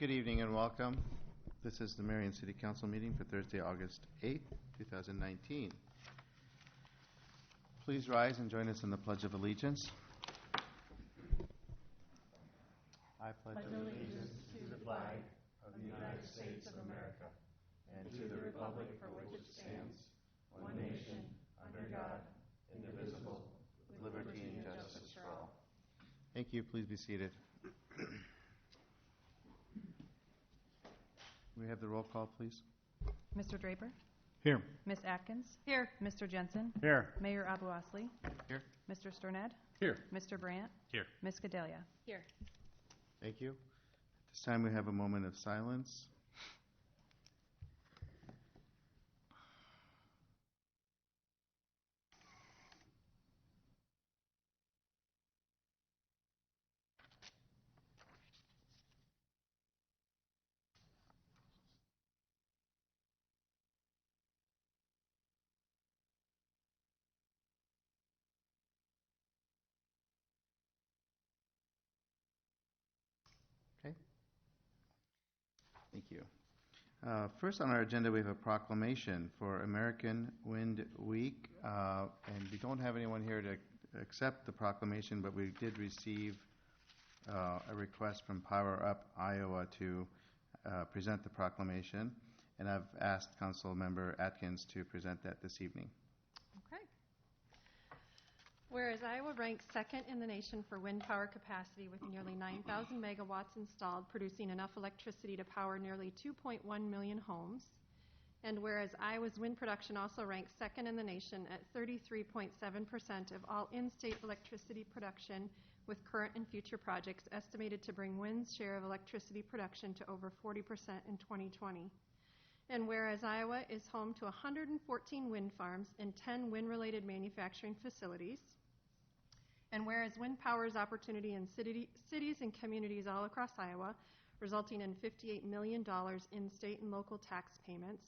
Good evening and welcome. This is the Marion City Council meeting for Thursday, August 8th, 2019. Please rise and join us in the Pledge of Allegiance. I pledge allegiance to the flag of the United States of America and to the republic for which it stands, one nation, under God, indivisible, with liberty and justice for all. Thank you. Please be seated. We have the roll call, please. Mr. Draper? Here. Ms. Atkins? Here. Mr. Jensen? Here. Mayor Abu-Osley? Here. Mr. Sternad? Here. Mr. Brandt? Here. Ms. Gedalia? Here. Thank you. At this time, we have a moment of silence. Okay. Thank you. First on our agenda, we have a proclamation for American Wind Week, and we don't have anyone here to accept the proclamation, but we did receive a request from Power Up Iowa to present the proclamation, and I've asked Council Member Atkins to present that this evening. Okay. Whereas Iowa ranks second in the nation for wind power capacity with nearly 9,000 megawatts installed, producing enough electricity to power nearly 2.1 million homes. And whereas Iowa's wind production also ranks second in the nation at 33.7% of all in-state electricity production, with current and future projects estimated to bring wind's share of electricity production to over 40% in 2020. And whereas Iowa is home to 114 wind farms and 10 wind-related manufacturing facilities, and whereas wind power's opportunity in cities and communities all across Iowa, resulting in $58 million in state and local tax payments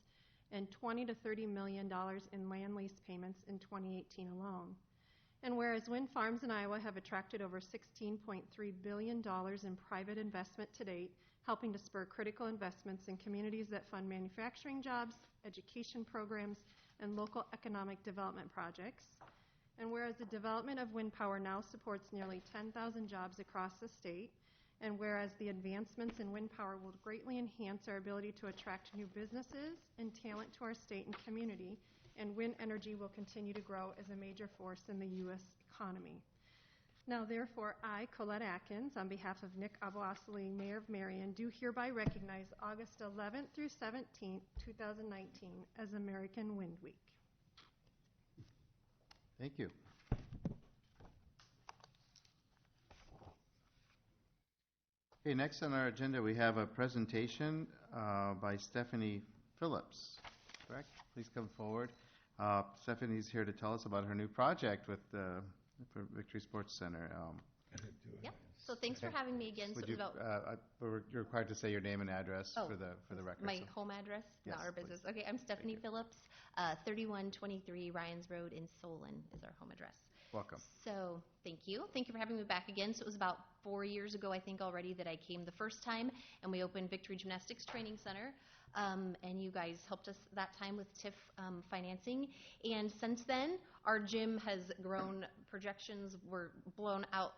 and $20 to $30 million in land lease payments in 2018 alone. And whereas wind farms in Iowa have attracted over $16.3 billion in private investment to date, helping to spur critical investments in communities that fund manufacturing jobs, education programs, and local economic development projects. And whereas the development of wind power now supports nearly 10,000 jobs across the state, and whereas the advancements in wind power will greatly enhance our ability to attract new businesses and talent to our state and community, and wind energy will continue to grow as a major force in the U.S. economy. Now, therefore, I, Colette Atkins, on behalf of Nick Abu-Osley, Mayor of Marion, do hereby recognize August 11th through 17th, 2019 as American Wind Week. Thank you. Okay, next on our agenda, we have a presentation by Stephanie Phillips. Correct? Please come forward. Stephanie's here to tell us about her new project with the Victory Sports Center. Yep. So thanks for having me again. Would you're required to say your name and address for the record. My home address, yes, not our business. Please. Okay, I'm Stephanie Phillips. 3123 Ryans Road in Solon is our home address. Welcome. So thank you. Thank you for having me back again. So it was about 4 years ago, I think, already that I came the first time, and we opened Victory Gymnastics Training Center. And you guys helped us that time with TIF financing. And since then, our gym has grown. Projections were blown out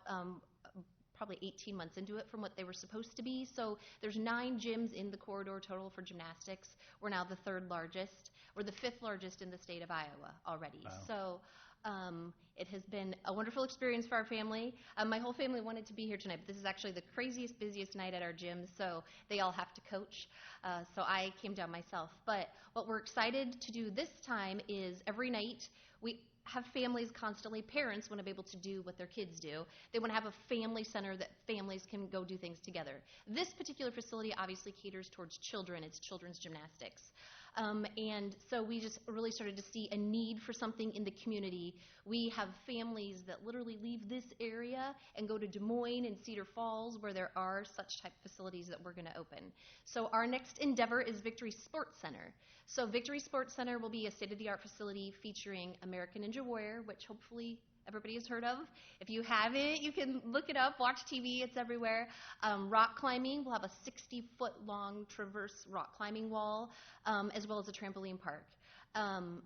probably 18 months into it from what they were supposed to be. So there's 9 gyms in the corridor total for gymnastics. We're now the 3rd largest. We're the 5th largest in the state of Iowa already. Wow. So it has been a wonderful experience for our family. My whole family wanted to be here tonight, but this is actually the craziest, busiest night at our gym, so they all have to coach. So I came down myself. But what we're excited to do this time is every night we have families constantly, parents want to be able to do what their kids do. They want to have a family center that families can go do things together. This particular facility obviously caters towards children. It's children's gymnastics. And so we just really started to see a need for something in the community. We have families that literally leave this area and go to Des Moines and Cedar Falls where there are such type facilities that we're going to open. So our next endeavor is Victory Sports Center. So Victory Sports Center will be a state-of-the-art facility featuring American Ninja Warrior, which hopefully everybody has heard of. If you haven't, you can look it up, watch TV, it's everywhere. Rock climbing, we'll have a 60-foot long traverse rock climbing wall, as well as a trampoline park.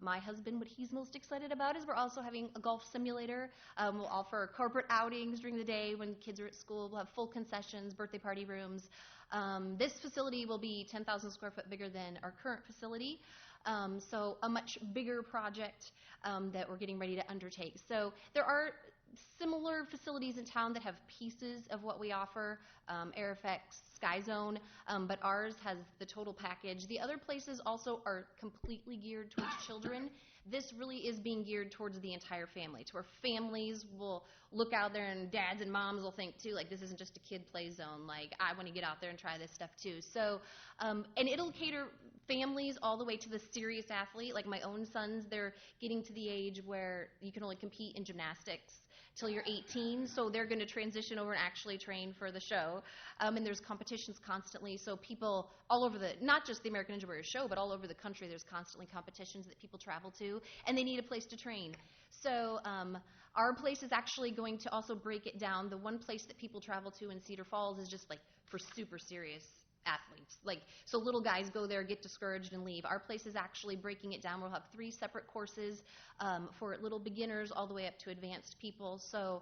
My husband, what he's most excited about is we're also having a golf simulator. We'll offer corporate outings during the day when kids are at school. We'll have full concessions, birthday party rooms. This facility will be 10,000 square foot bigger than our current facility. So a much bigger project that we're getting ready to undertake. So there are similar facilities in town that have pieces of what we offer, Air Effects, Sky Zone, but ours has the total package. The other places also are completely geared towards children. This really is being geared towards the entire family, to where families will look out there and dads and moms will think too, like, this isn't just a kid play zone, like, I want to get out there and try this stuff too. So, and it'll cater families all the way to the serious athlete. Like my own sons, they're getting to the age where you can only compete in gymnastics till you're 18, so they're going to transition over and actually train for the show. And there's competitions constantly, so people all over not just the American Ninja Warrior show, but all over the country, there's constantly competitions that people travel to, and they need a place to train. So our place is actually going to also break it down. The one place that people travel to in Cedar Falls is just like for super serious athletes. Like, so little guys go there, get discouraged, and leave. Our place is actually breaking it down. We'll have 3 separate courses for little beginners all the way up to advanced people. So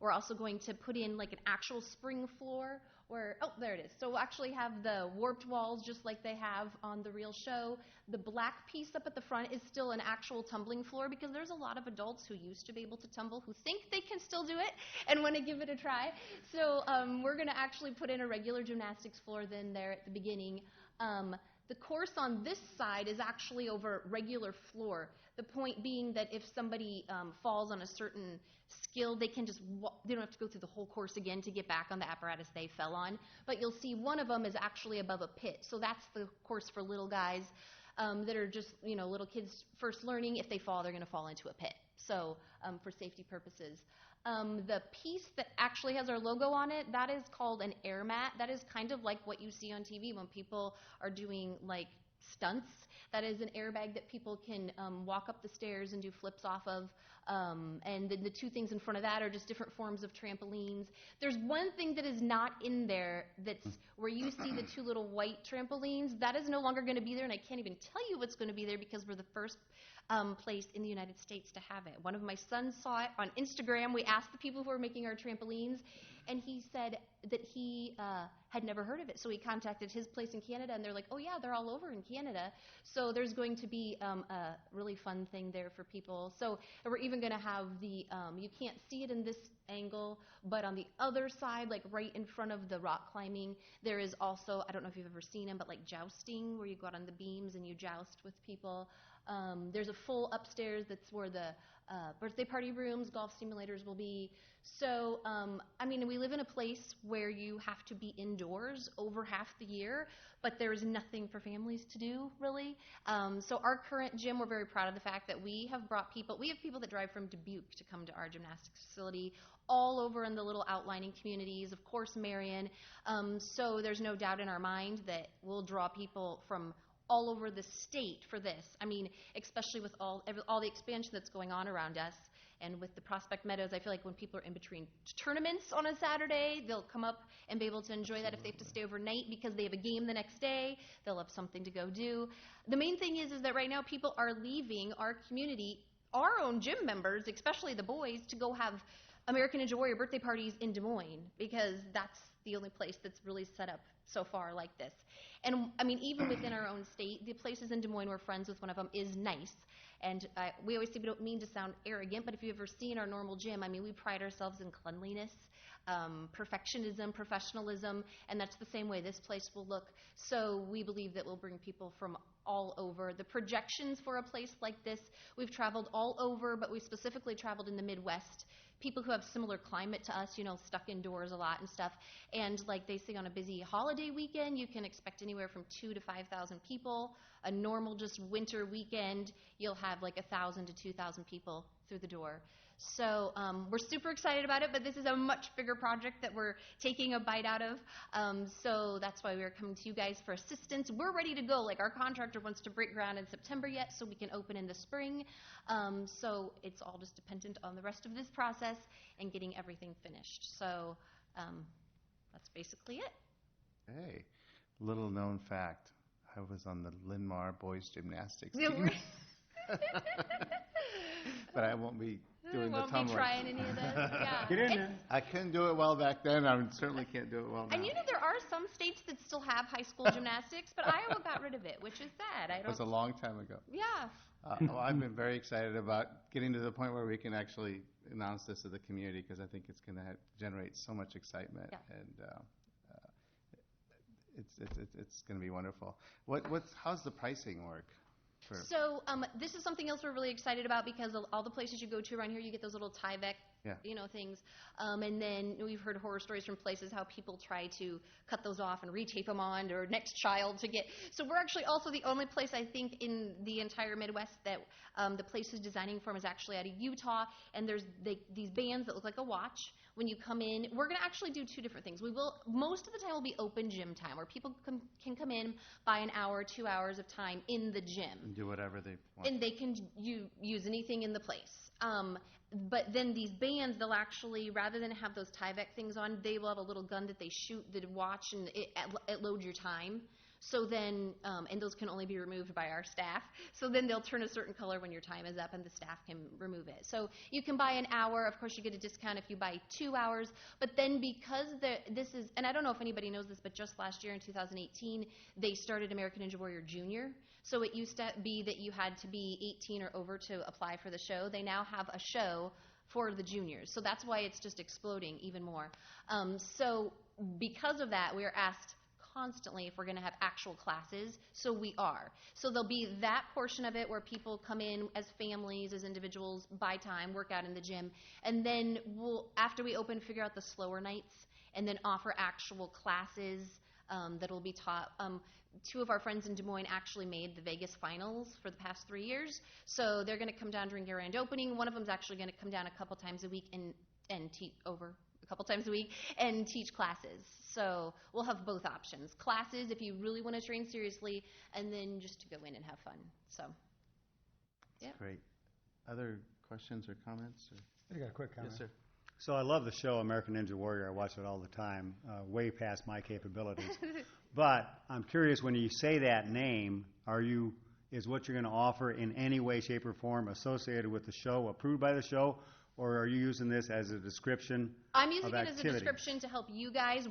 we're also going to put in like an actual spring floor where, oh, there it is. So we'll actually have the warped walls just like they have on the real show. The black piece up at the front is still an actual tumbling floor, because there's a lot of adults who used to be able to tumble who think they can still do it and want to give it a try. So we're going to actually put in a regular gymnastics floor then there at the beginning. The course on this side is actually over regular floor. The point being that if somebody falls on a certain skill, they can just they don't have to go through the whole course again to get back on the apparatus they fell on. But you'll see one of them is actually above a pit. So that's the course for little guys that are just, little kids first learning. If they fall, they're going to fall into a pit. So for safety purposes. The piece that actually has our logo on it, that is called an air mat. That is kind of like what you see on TV when people are doing like stunts. That is an airbag that people can walk up the stairs and do flips off of. And then the 2 things in front of that are just different forms of trampolines. There's one thing that is not in there that's where you see the 2 little white trampolines. That is no longer going to be there, and I can't even tell you what's going to be there because we're the first place in the United States to have it. One of my sons saw it on Instagram. We asked the people who are making our trampolines, and he said that he had never heard of it. So he contacted his place in Canada, and they're like, oh, yeah, they're all over in Canada. So there's going to be a really fun thing there for people. So we're even going to have the, you can't see it in this angle, but on the other side, like right in front of the rock climbing, there is also, I don't know if you've ever seen them, but like jousting, where you go out on the beams and you joust with people. There's a full upstairs that's where the birthday party rooms, golf simulators will be. So, we live in a place where you have to be indoors over half the year, but there is nothing for families to do, really. So our current gym, we're very proud of the fact that we have people that drive from Dubuque to come to our gymnastics facility, all over in the little outlining communities, of course, Marion. So there's no doubt in our mind that we'll draw people from all over the state for this. Especially with all the expansion that's going on around us, and with the Prospect Meadows, I feel like when people are in between tournaments on a Saturday, they'll come up and be able to enjoy that. If they have to stay overnight because they have a game the next day, they'll have something to go do. The main thing is that right now people are leaving our community, our own gym members, especially the boys, to go have American Ninja Warrior birthday parties in Des Moines, because that's the only place that's really set up so far like this. And even within our own state, the places in Des Moines, we're friends with one of them, is nice. And we always say we don't mean to sound arrogant, but if you've ever seen our normal gym, we pride ourselves in cleanliness, perfectionism, professionalism, and that's the same way this place will look. So we believe that we'll bring people from all over. The projections for a place like this, we've traveled all over, but we specifically traveled in the Midwest. People who have similar climate to us, stuck indoors a lot and stuff. And like they say, on a busy holiday weekend, you can expect anywhere from 2,000 to 5,000 people. A normal just winter weekend, you'll have like 1,000 to 2,000 people through the door. So we're super excited about it, but this is a much bigger project that we're taking a bite out of. So that's why we're coming to you guys for assistance. We're ready to go. Like, our contractor wants to break ground in September yet, so we can open in the spring. So it's all just dependent on the rest of this process and getting everything finished. So that's basically it. Hey, little known fact. I was on the Linmar boys gymnastics Yeah, team. But I won't be doing the won't tumbling. be trying any of this. Yeah. Get in there. I couldn't do it well back then. I certainly can't do it well now. And you know, there are some states that still have high school gymnastics, but Iowa got rid of it, which is sad. It was a long time ago. Yeah. Well, I've been very excited about getting to the point where we can actually announce this to the community, because I think it's going to generate so much excitement, Yeah. and it's going to be wonderful. How's the pricing work? So this is something else we're really excited about, because all the places you go to around here, you get those little Tyvek, things. And then we've heard horror stories from places how people try to cut those off and retape them on their next child to get. So we're actually also the only place, I think, in the entire Midwest that the place is designing from is actually out of Utah. And there's these bands that look like a watch. When you come in, we're going to actually do two different things. Most of the time will be open gym time, where people can come in, buy an hour, 2 hours of time in the gym. And do whatever they want. And they can use anything in the place. But then these bands, they'll actually, rather than have those Tyvek things on, they will have a little gun that they shoot the watch, and it loads your time. So then, and those can only be removed by our staff. So then they'll turn a certain color when your time is up, and the staff can remove it. So you can buy an hour. Of course, you get a discount if you buy 2 hours. But then, because this is, and I don't know if anybody knows this, but just last year in 2018, they started American Ninja Warrior Junior. So it used to be that you had to be 18 or over to apply for the show. They now have a show for the juniors. So that's why it's just exploding even more. So because of that, we are asked constantly if we're going to have actual classes. So we are. So there'll be that portion of it where people come in as families, as individuals, buy time, work out in the gym. And then we'll, after we open, figure out the slower nights and then offer actual classes that will be taught. Two of our friends in Des Moines actually made the Vegas finals for the past 3 years. So they're going to come down during grand opening. One of them is actually going to come down a couple times a week and teach over a couple times a week and teach classes. So we'll have both options. Classes if you really want to train seriously, and then just to go in and have fun. So, yeah. Great. Other questions or comments? I got a quick comment. Yes, sir. So I love the show American Ninja Warrior. I watch it all the time, way past my capabilities. But I'm curious, when you say that name, is what you're going to offer in any way, shape, or form associated with the show, approved by the show, or are you using this as a description? I'm using of it as a description to help you guys.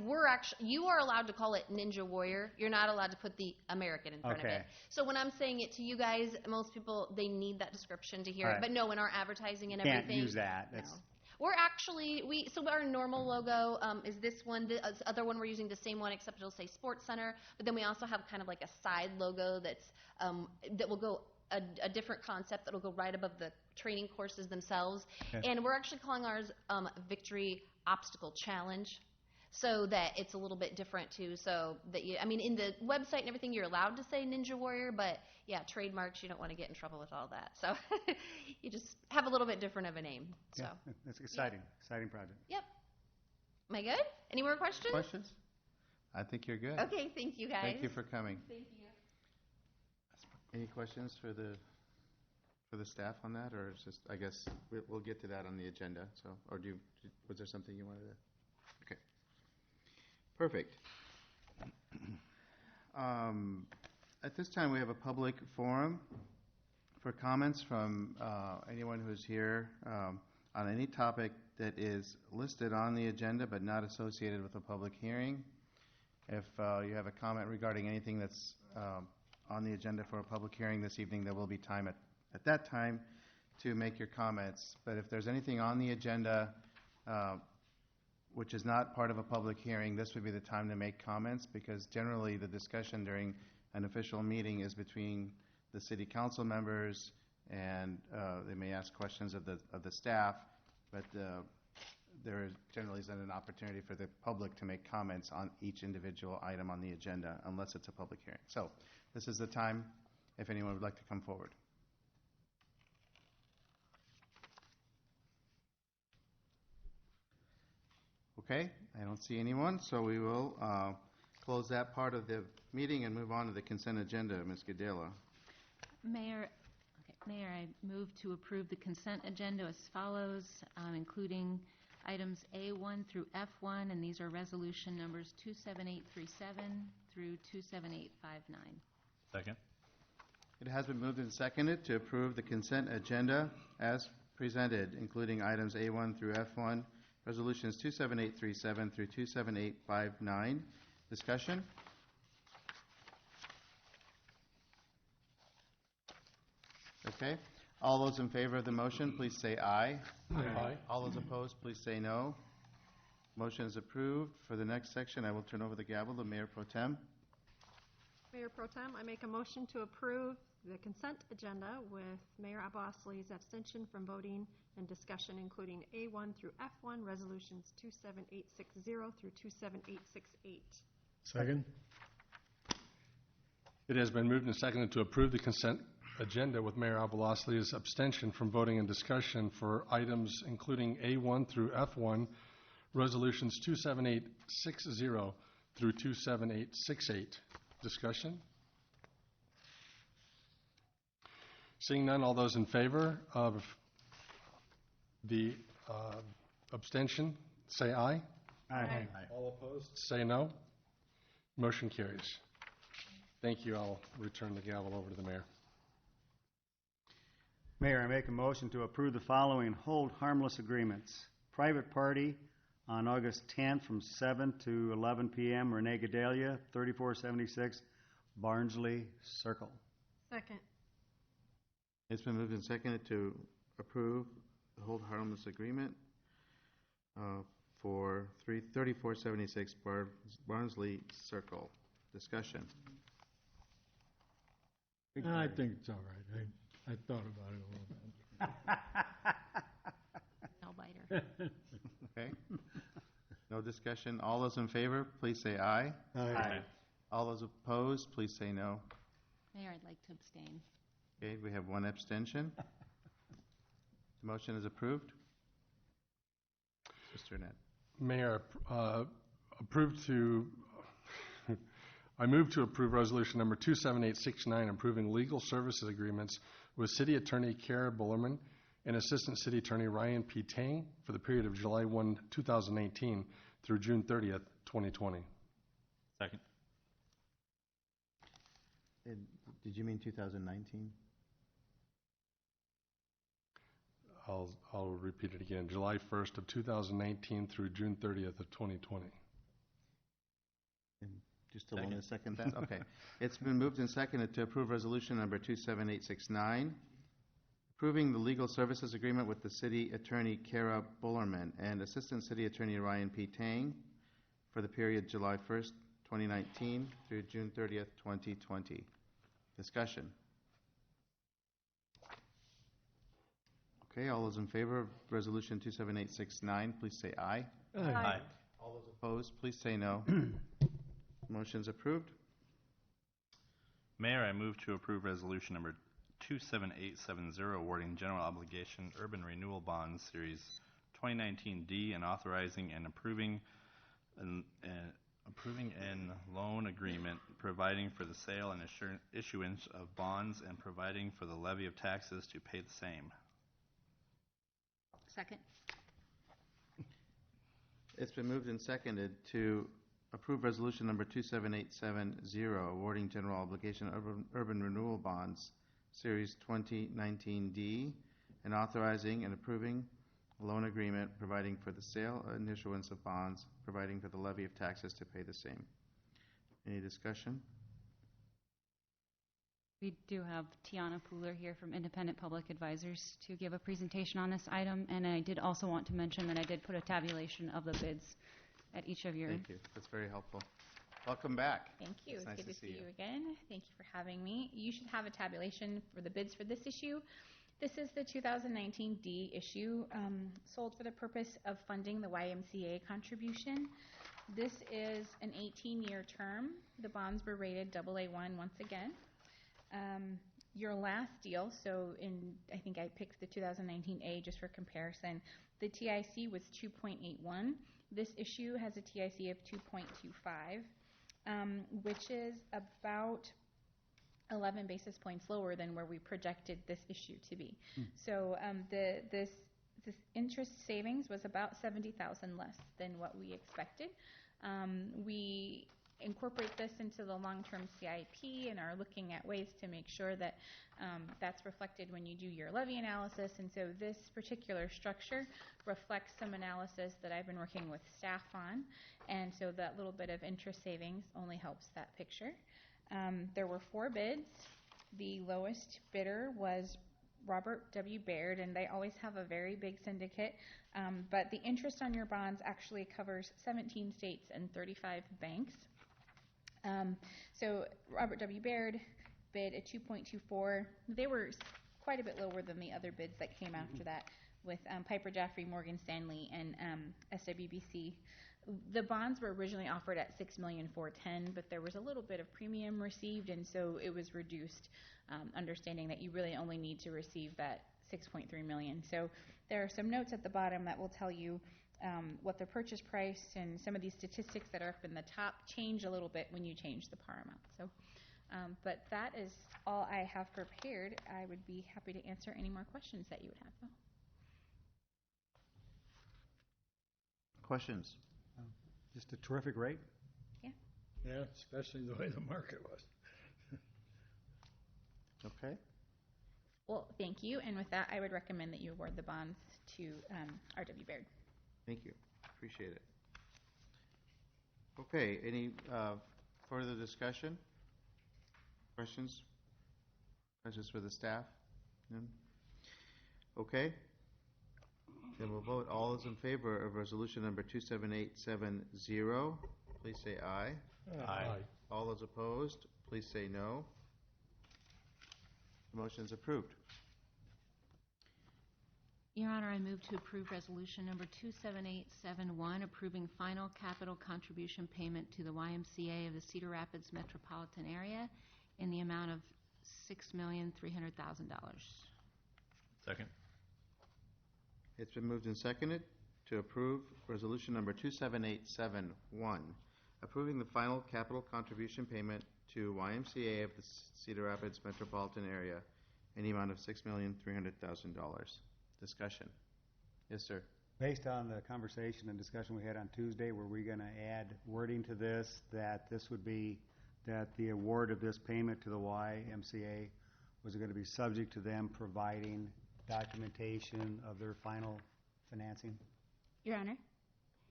You are allowed to call it Ninja Warrior. You're not allowed to put the American in front of it. So when I'm saying it to you guys, most people, they need that description to hear it. But no, in our advertising and everything. Can't use that. No. We're actually, so our normal logo is this one. The other one, we're using the same one, except it'll say Sports Center. But then we also have kind of like a side logo that's that will go a different concept that will go right above the training courses themselves. Okay. And we're actually calling ours Victory Obstacle Challenge, so that it's a little bit different too. So that in the website and everything, you're allowed to say Ninja Warrior, but yeah, trademarks, you don't want to get in trouble with all that. So you just have a little bit different of a name. So yeah, that's exciting. Exciting project. Yep. Am I good? Any more questions? Questions? I think you're good. Okay, thank you guys. Thank you for coming. Thank you. Any questions for the staff on that, or it's just, I guess we'll get to that on the agenda. So, or was there something you wanted to? Okay. Perfect. At this time, we have a public forum for comments from anyone who's here on any topic that is listed on the agenda but not associated with a public hearing. If you have a comment regarding anything that's on the agenda for a public hearing this evening, there will be time at that time to make your comments. But if there's anything on the agenda which is not part of a public hearing, this would be the time to make comments, because generally the discussion during an official meeting is between the city council members, and they may ask questions of the staff, but there generally isn't an opportunity for the public to make comments on each individual item on the agenda unless it's a public hearing. So this is the time if anyone would like to come forward. Okay, I don't see anyone, so we will close that part of the meeting and move on to the consent agenda. Ms. Gadela. Mayor, I move to approve the consent agenda as follows, including items A1 through F1, and these are resolution numbers 27837 through 27859. Second. It has been moved and seconded to approve the consent agenda as presented, including items A1 through F1, resolutions 27837 through 27859. Discussion? Okay. All those in favor of the motion, please say aye. Aye. All those opposed, please say no. Motion is approved. For the next section, I will turn over the gavel to Mayor Pro Tem. Mayor Pro Tem, I make a motion to approve the consent agenda with Mayor Abosley's abstention from voting and discussion, including A1 through F1, resolutions 27860 through 27868. Second? It has been moved and seconded to approve the consent agenda with Mayor Avalosli's abstention from voting and discussion for items including A1 through F1, resolutions 27860 through 27868. Discussion? Seeing none, all those in favor of the abstention, say aye. Aye. All opposed, say no. Motion carries. Thank you. I'll return the gavel over to the mayor. Mayor, I make a motion to approve the following hold harmless agreements. Private party on August 10th from 7 to 11 p.m. Renee Gedalia, 3476 Barnsley Circle. Second. It's been moved and seconded to approve the hold harmless agreement for 3476 Barnsley Circle. Discussion. I think it's all right. I thought about it a little bit. No biter. Okay. No discussion. All those in favor, please say aye. Aye. All those opposed, please say no. Mayor, I'd like to abstain. Okay, we have one abstention. The motion is approved. Mr. Net. Mayor, I move to approve resolution number 27869, approving legal services agreements with City Attorney Kara Bullerman and Assistant City Attorney Ryan P. Tang for the period of July 1, 2019 through June 30th, 2020. Second. Did you mean 2019? I'll repeat it again. July 1st of 2019 through June 30th of 2020. And just to want to second that? Okay. It's been moved and seconded to approve resolution number 27869, approving the legal services agreement with the City Attorney Kara Bullerman and Assistant City Attorney Ryan P. Tang for the period July 1st, 2019 through June 30th, 2020. Discussion. Okay, all those in favor of resolution 27869, please say aye. Aye. All those opposed, please say no. Motion's approved. Mayor, I move to approve resolution number 27870, awarding general obligation urban renewal bonds series 2019D and authorizing and approving an loan agreement providing for the sale and issuance of bonds and providing for the levy of taxes to pay the same. Second. It's been moved and seconded to approve resolution number 27870, awarding general obligation urban renewal bonds, series 2019D, and authorizing and approving a loan agreement providing for the sale and issuance of bonds, providing for the levy of taxes to pay the same. Any discussion? We do have Tiana Pooler here from Independent Public Advisors to give a presentation on this item, and I did also want to mention that I did put a tabulation of the bids at each of your... Thank you. That's very helpful. Welcome back. Thank you. It's nice good to to see see you. you again. Thank you for having me. You should have a tabulation for the bids for this issue. This is the 2019 D issue, sold for the purpose of funding the YMCA contribution. This is an 18-year term. The bonds were rated AA1 once again. Your last deal, so I think I picked the 2019 A just for comparison. The TIC was 2.81, This issue has a TIC of 2.25, which is about 11 basis points lower than where we projected this issue to be. So this interest savings was about 70,000 less than what we expected. We incorporate this into the long-term CIP and are looking at ways to make sure that that's reflected when you do your levy analysis. And so this particular structure reflects some analysis that I've been working with staff on. And so that little bit of interest savings only helps that picture. There were 4 bids. The lowest bidder was Robert W. Baird, and they always have a very big syndicate. But the interest on your bonds actually covers 17 states and 35 banks. So Robert W. Baird bid at 2.24. They were quite a bit lower than the other bids that came after that, with Piper Jaffray, Morgan Stanley, and SWBC. The bonds were originally offered at $6,410,000, but there was a little bit of premium received, and so it was reduced, understanding that you really only need to receive that $6.3 million. So there are some notes at the bottom that will tell you what the purchase price and some of these statistics that are up in the top change a little bit when you change the par amount. So, but that is all I have prepared. I would be happy to answer any more questions that you would have, though. Questions? Just a terrific rate. Yeah, especially the way the market was. Okay. Well, thank you. And with that, I would recommend that you award the bonds to R.W. Baird. Thank you. Appreciate it. Okay, any further discussion? Questions? Questions for the staff? None? Okay. Then we'll vote. All those in favor of resolution number 27870, please say aye. Aye. All those opposed, please say no. The motion is approved. Your Honor, I move to approve resolution number 27871, approving final capital contribution payment to the YMCA of the Cedar Rapids metropolitan area in the amount of $6,300,000. Second. It's been moved and seconded to approve resolution number 27871, approving the final capital contribution payment to YMCA of the Cedar Rapids metropolitan area in the amount of $6,300,000. Discussion. Yes, sir. Based on the conversation and discussion we had on Tuesday, were we going to add wording to this that this would be that the award of this payment to the YMCA was going to be subject to them providing documentation of their final financing? Your Honor,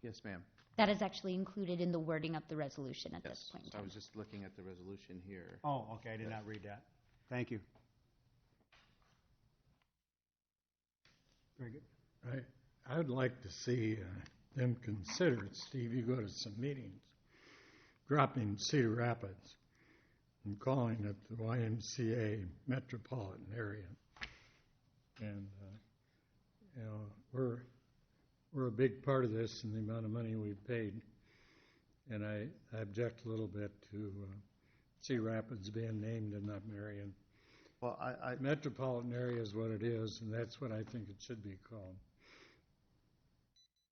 Yes, ma'am. that is actually included in the wording of the resolution at this point in So I time. was just looking at the resolution here. Oh, okay, I did not read that. Thank you. Very good. I would like to see them consider it. Steve, you go to some meetings, dropping Cedar Rapids and calling it the YMCA metropolitan area. And, you know, we're a big part of this in the amount of money we've paid. And I object a little bit to Cedar Rapids being named and not Marion. Well, Metropolitan area is what it is, and that's what I think it should be called.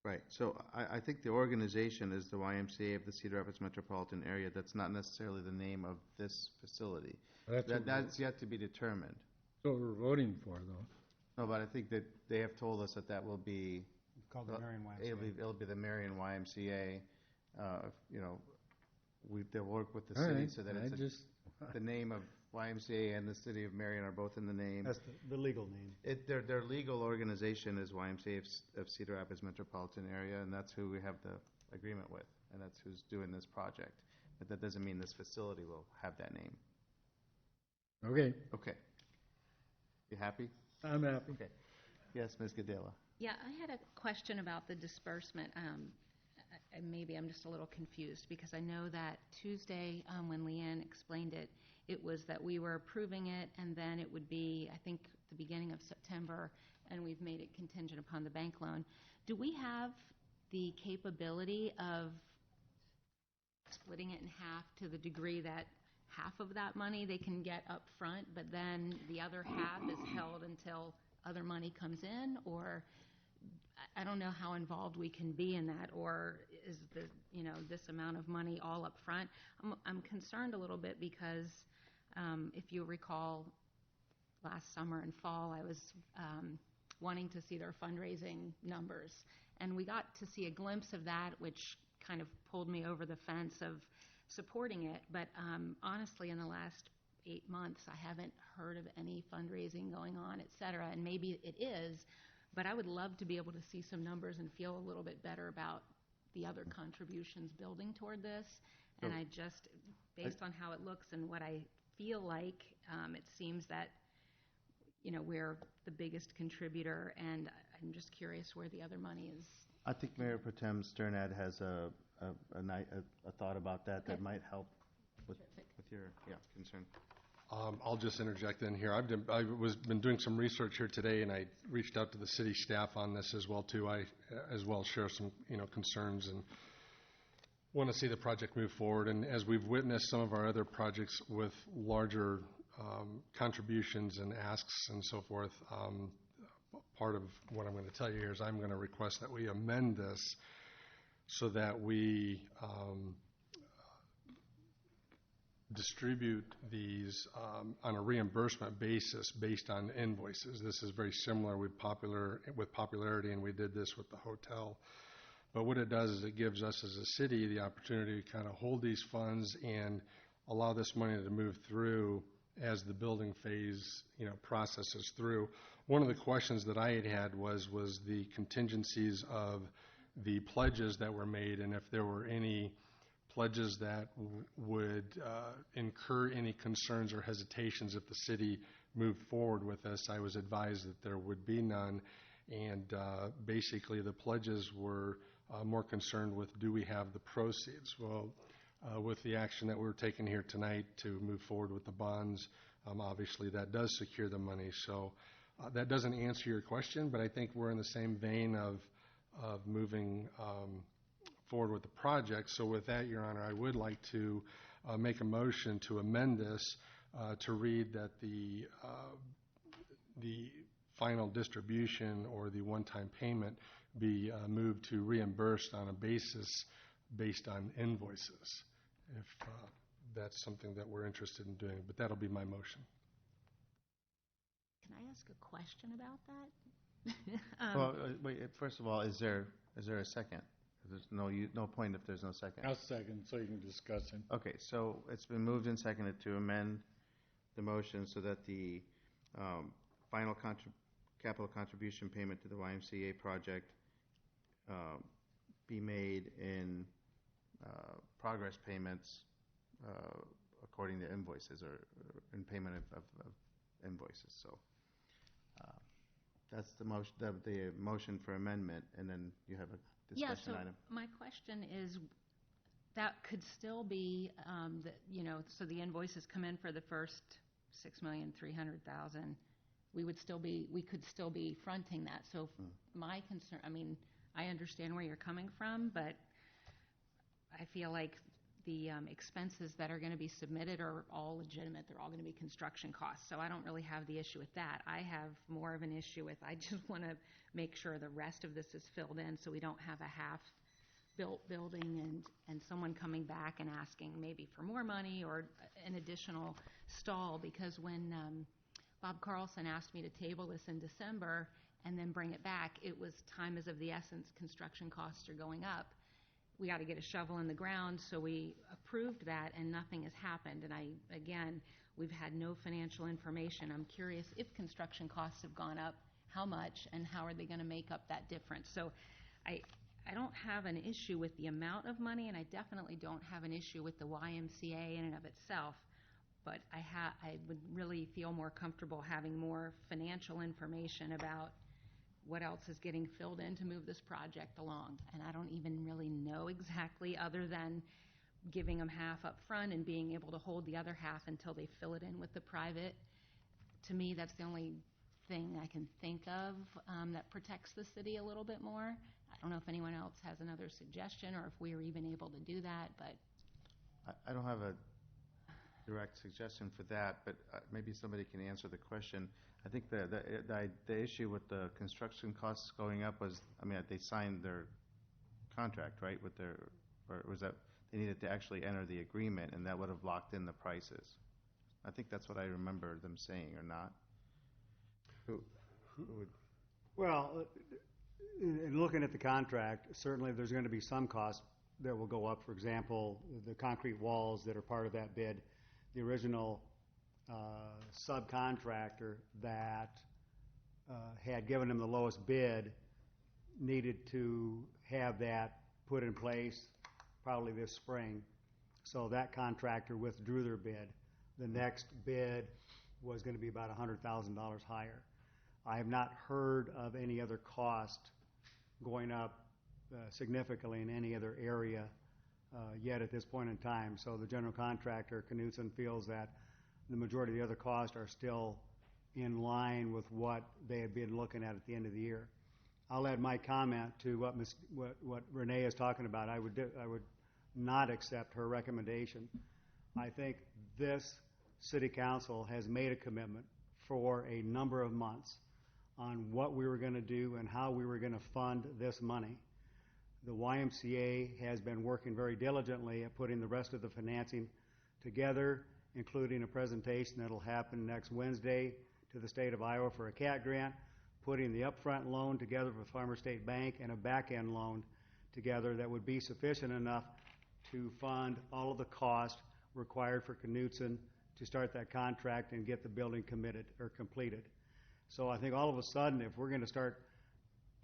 right. So I think the organization is the YMCA of the Cedar Rapids metropolitan area. That's not necessarily the name of this facility. That's yet to be determined. That's what we're voting for, though. No, but I think that they have told us that that will be It's called the Marion YMCA. It'll be the Marion YMCA. You know, they'll work with the All city right, so that I it's just, the name of YMCA and the city of Marion are both in the name. That's the legal name. Their legal organization is YMCA of Cedar Rapids metropolitan area, and that's who we have the agreement with, and that's who's doing this project. But that doesn't mean this facility will have that name. okay, Okay. You happy? I'm happy. Okay. Yes, Ms. Gadela. Yeah, I had a question about the disbursement. Maybe I'm just a little confused because I know that Tuesday when Leanne explained it, it was that we were approving it and then it would be, I think, the beginning of September, and we've made it contingent upon the bank loan. Do we have the capability of splitting it in half to the degree that half of that money they can get up front, but then the other half is held until other money comes in? Or I don't know how involved we can be in that, or is the, this amount of money all up front? I'm concerned a little bit because if you recall, last summer and fall, I was wanting to see their fundraising numbers. And we got to see a glimpse of that, which kind of pulled me over the fence of supporting it. But honestly, in the last 8 months, I haven't heard of any fundraising going on, et cetera. And maybe it is, but I would love to be able to see some numbers and feel a little bit better about the other contributions building toward this. And I just, based on how it looks and what I feel like, it seems that we're the biggest contributor, and I'm just curious where the other money is. I think Mayor Pro Tem Sternad has a thought about that that might help with your concern. I'll just interject in here. I've been doing some research here today, and I reached out to the city staff on this as well too. I as well share some concerns and want to see the project move forward. And as we've witnessed some of our other projects with larger contributions and asks and so forth, part of what I'm going to tell you here is I'm going to request that we amend this so that we distribute these on a reimbursement basis based on invoices. This is very similar with Popularity, and we did this with the hotel. But what it does is it gives us as a city the opportunity to kind of hold these funds and allow this money to move through as the building phase processes through. One of the questions that I had was the contingencies of the pledges that were made, and if there were any pledges that would incur any concerns or hesitations if the city moved forward with this. I was advised that there would be none, and basically the pledges were more concerned with, do we have the proceeds? Well, with the action that we're taking here tonight to move forward with the bonds, obviously that does secure the money. So that doesn't answer your question, but I think we're in the same vein of moving forward with the project. So with that, Your Honor, I would like to make a motion to amend this to read that the final distribution or the one-time payment be moved to reimbursed on a basis based on invoices, if that's something that we're interested in doing. But that'll be my motion. Can I ask a question about that? Well, wait. First of all, is there a second? There's no point if there's no second. I'll second so you can discuss it. Okay, so it's been moved and seconded to amend the motion so that the final capital contribution payment to the YMCA project be made in progress payments according to invoices or in payment of invoices. So that's the motion for amendment, and then you have a discussion item. My question is, that could still be, so the invoices come in for the first $6,300,000. We could still be fronting that. So my concern, I understand where you're coming from, but I feel like the expenses that are going to be submitted are all legitimate. They're all going to be construction costs. So I don't really have the issue with that. I have more of an issue with, I just want to make sure the rest of this is filled in so we don't have a half-built building and someone coming back and asking maybe for more money or an additional stall. Because when Bob Carlson asked me to table this in December and then bring it back, it was time is of the essence. Construction costs are going up. We got to get a shovel in the ground, so we approved that, and nothing has happened. And we've had no financial information. I'm curious if construction costs have gone up, how much, and how are they going to make up that difference? So I don't have an issue with the amount of money, and I definitely don't have an issue with the YMCA in and of itself. But I would really feel more comfortable having more financial information about what else is getting filled in to move this project along. And I don't even really know exactly, other than giving them half up front and being able to hold the other half until they fill it in with the private. To me, that's the only thing I can think of that protects the city a little bit more. I don't know if anyone else has another suggestion or if we are even able to do that, but I don't have a direct suggestion for that, but maybe somebody can answer the question. I think the issue with the construction costs going up was, I mean, they signed their contract, right, with their, or was that, they needed to actually enter the agreement, and that would have locked in the prices. I think that's what I remember them saying, or not? Who would? Well, in looking at the contract, certainly there's going to be some costs that will go up. For example, the concrete walls that are part of that bid, the original subcontractor that had given them the lowest bid needed to have that put in place probably this spring. So that contractor withdrew their bid. The next bid was going to be about $100,000 higher. I have not heard of any other cost going up significantly in any other area yet at this point in time. So the general contractor, Knutson, feels that the majority of the other costs are still in line with what they had been looking at the end of the year. I'll add my comment to what Renee is talking about. I would not accept her recommendation. I think this city council has made a commitment for a number of months on what we were going to do and how we were going to fund this money. The YMCA has been working very diligently at putting the rest of the financing together, including a presentation that will happen next Wednesday to the state of Iowa for a CAT grant, putting the upfront loan together with Farmer State Bank and a back-end loan together that would be sufficient enough to fund all of the cost required for Knutson to start that contract and get the building committed or completed. So I think all of a sudden, if we're going to start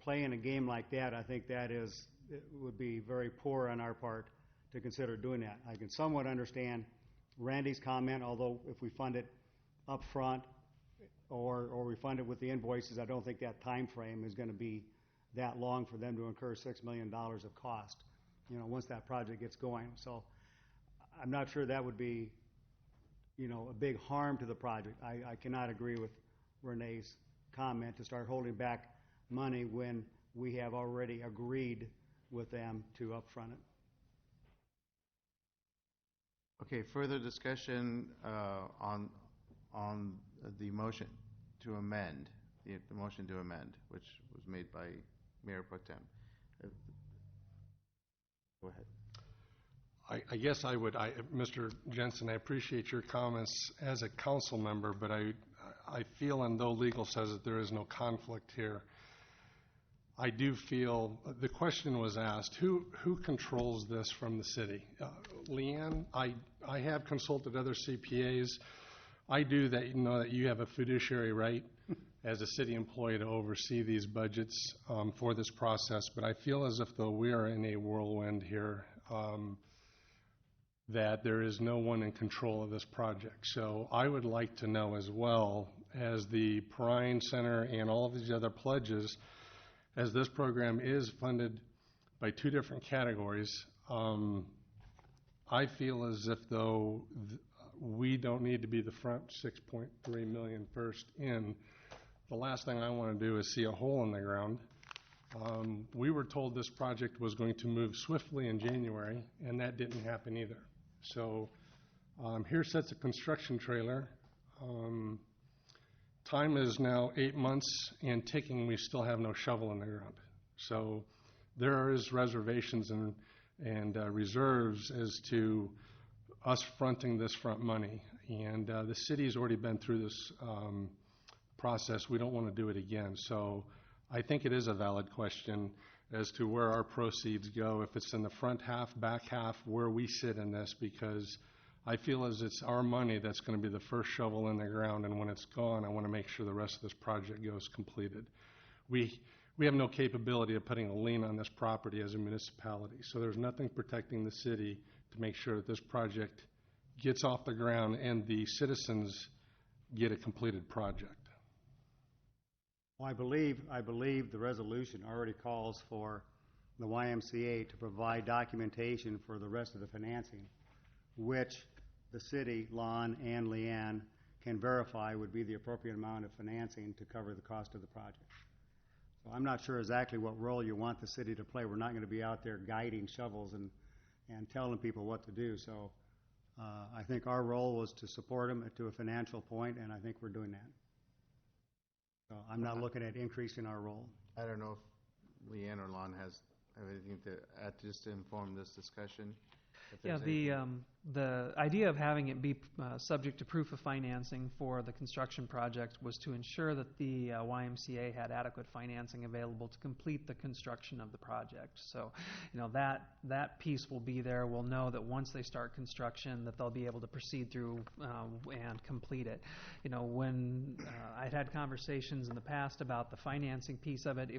playing a game like that, I think it would be very poor on our part to consider doing that. I can somewhat understand Randy's comment, although if we fund it up front or we fund it with the invoices, I don't think that time frame is going to be that long for them to incur $6 million of cost, once that project gets going. So I'm not sure that would be, a big harm to the project. I cannot agree with Renee's comment to start holding back money when we have already agreed with them to upfront it. Okay, further discussion on the motion to amend, the motion to amend, which was made by Mayor Pro Tem. Go ahead. I guess I would, Mr. Jensen, I appreciate your comments as a council member, but I feel, and though legal says that there is no conflict here, I do feel, the question was asked, who controls this from the city? Leanne, I have consulted other CPAs. I do that, that you have a fiduciary right as a city employee to oversee these budgets for this process, but I feel as if though we are in a whirlwind here, that there is no one in control of this project. So I would like to know as well as the Perrine Center and all of these other pledges, as this program is funded by two different categories, I feel as if though we don't need to be the front 6.3 million first in. The last thing I want to do is see a hole in the ground. We were told this project was going to move swiftly in January, and that didn't happen either. So here sits a construction trailer. Time is now 8 months and ticking. We still have no shovel in the ground. So there is reservations and reserves as to us fronting this front money. And the city's already been through this process. We don't want to do it again. So I think it is a valid question as to where our proceeds go, if it's in the front half, back half, where we sit in this, because I feel as it's our money that's going to be the first shovel in the ground, and when it's gone, I want to make sure the rest of this project goes completed. We have no capability of putting a lien on this property as a municipality, so there's nothing protecting the city to make sure that this project gets off the ground and the citizens get a completed project. Well, I believe the resolution already calls for the YMCA to provide documentation for the rest of the financing, which the city, Lon and Leanne, can verify would be the appropriate amount of financing to cover the cost of the project. So I'm not sure exactly what role you want the city to play. We're not going to be out there guiding shovels and telling people what to do. So I think our role was to support them to a financial point, and I think we're doing that. So I'm not looking at increasing our role. I don't know if Leanne or Lon have anything to add just to inform this discussion. If Yeah, there's anything. the idea of having it be subject to proof of financing for the construction project was to ensure that the YMCA had adequate financing available to complete the construction of the project. So, that piece will be there. We'll know that once they start construction, that they'll be able to proceed through and complete it. When I'd had conversations in the past about the financing piece of it,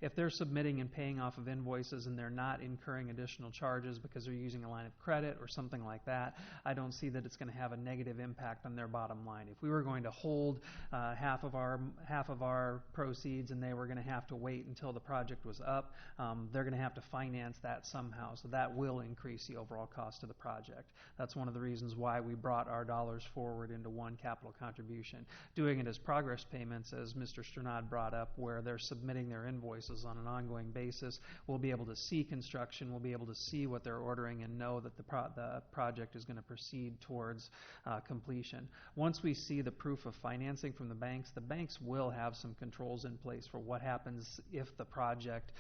if they're submitting and paying off of invoices and they're not incurring additional charges because they're using a line of credit or something like that, I don't see that it's going to have a negative impact on their bottom line. If we were going to hold half of our proceeds and they were going to have to wait until the project was up, they're going to have to finance that somehow. So that will increase the overall cost of the project. That's one of the reasons why we brought our dollars forward into one capital contribution. Doing it as progress payments, as Mr. Sternad brought up, where they're submitting their invoices on an ongoing basis, we'll be able to see construction, we'll be able to see what they're ordering and know that the project is going to proceed towards completion. Once we see the proof of financing from the banks will have some controls in place for what happens if the project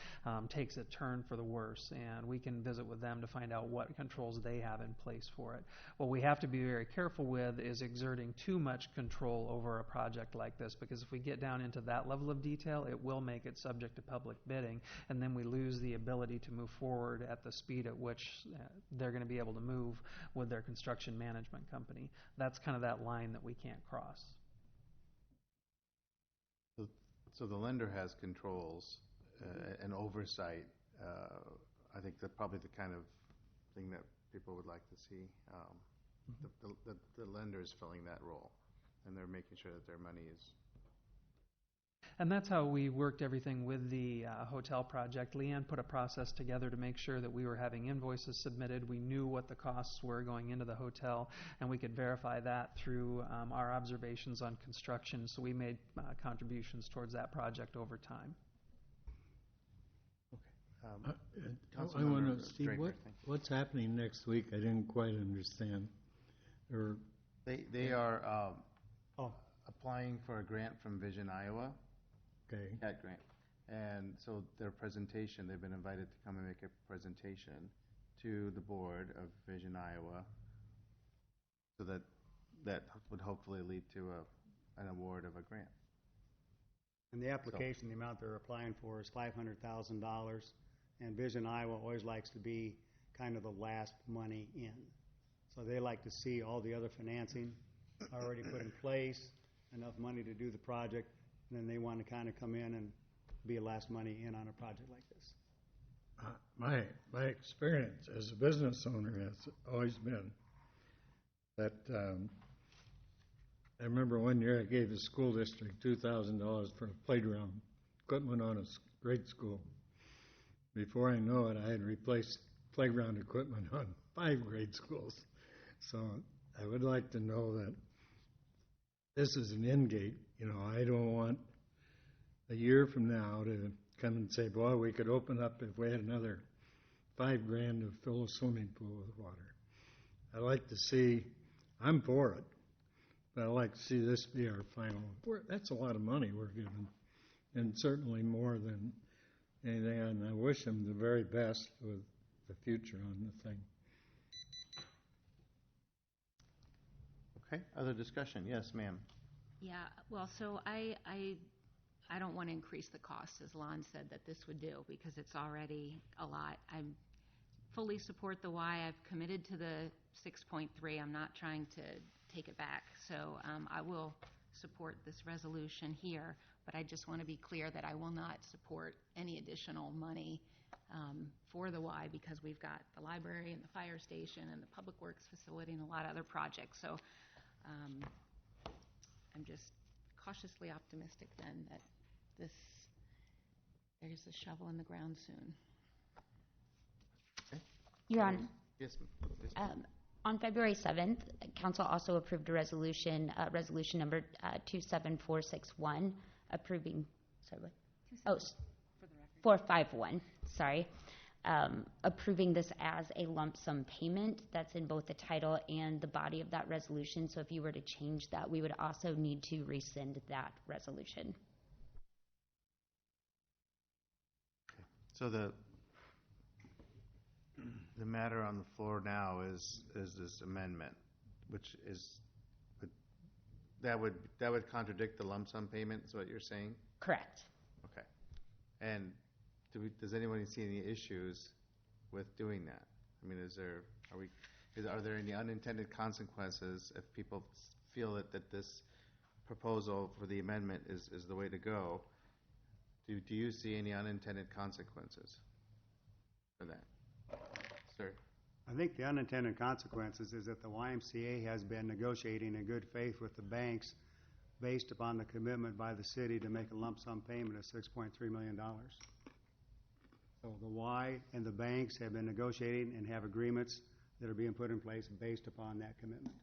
takes a turn for the worse, and we can visit with them to find out what controls they have in place for it. What we have to be very careful with is exerting too much control over a project like this, because if we get down into that level of detail, it will make it subject to public bidding, and then we lose the ability to move forward at the speed at which they're going to be able to move with their construction management company. That's kind of that line that we can't cross. So the lender has controls and oversight. I think that's probably the kind of thing that people would like to see. The lender is filling that role, and they're making sure that their money is. And that's how we worked everything with the hotel project. Leanne put a process together to make sure that we were having invoices submitted. We knew what the costs were going into the hotel, and we could verify that through our observations on construction. So we made contributions towards that project over time. I want to, Steve, what's happening next week? I didn't quite understand. Or They are applying for a grant from Vision Iowa. Okay. That grant. And so their presentation, they've been invited to come and make a presentation to the board of Vision Iowa, so that would hopefully lead to an award of a grant. And the application, the amount they're applying for is $500,000, and Vision Iowa always likes to be kind of the last money in. So they like to see all the other financing already put in place, enough money to do the project, and then they want to kind of come in and be a last money in on a project like this. My experience as a business owner has always been that I remember one year I gave the school district $2,000 for a playground equipment on a grade school. Before I know it, I had replaced playground equipment on 5 grade schools. So I would like to know that this is an end gate. I don't want a year from now to come and say, boy, we could open up if we had another $5,000 to fill a swimming pool with water. I like to see, I'm for it, but I like to see this be our final. That's a lot of money we're giving, and certainly more than anything. And I wish them the very best with the future on the thing. Okay, other discussion? Yes, ma'am. Yeah, well, so I don't want to increase the cost, as Lon said that this would do, because it's already a lot. I fully support the Y. I've committed to the 6.3. I'm not trying to take it back. So I will support this resolution here, but I just want to be clear that I will not support any additional money for the Y, because we've got the library and the fire station and the public works facility and a lot of other projects. So I'm just cautiously optimistic then that there's a shovel in the ground soon. Your Honor. Yes, ma'am. On February 7th, Council also approved a resolution, resolution number 27461, approving, sorry, what? Oh, 451, sorry. approving this as a lump sum payment. That's in both the title and the body of that resolution. So if you were to change that, we would also need to rescind that resolution. So the matter on the floor now is this amendment, which is, that would contradict the lump sum payment, is what you're saying? Correct. Okay. And does anybody see any issues with doing that? I mean, are there any unintended consequences if people feel that this proposal for the amendment is the way to go? Do you see any unintended consequences for that? Sir? I think the unintended consequences is that the YMCA has been negotiating in good faith with the banks based upon the commitment by the city to make a lump sum payment of $6.3 million. So the Y and the banks have been negotiating and have agreements that are being put in place based upon that commitment.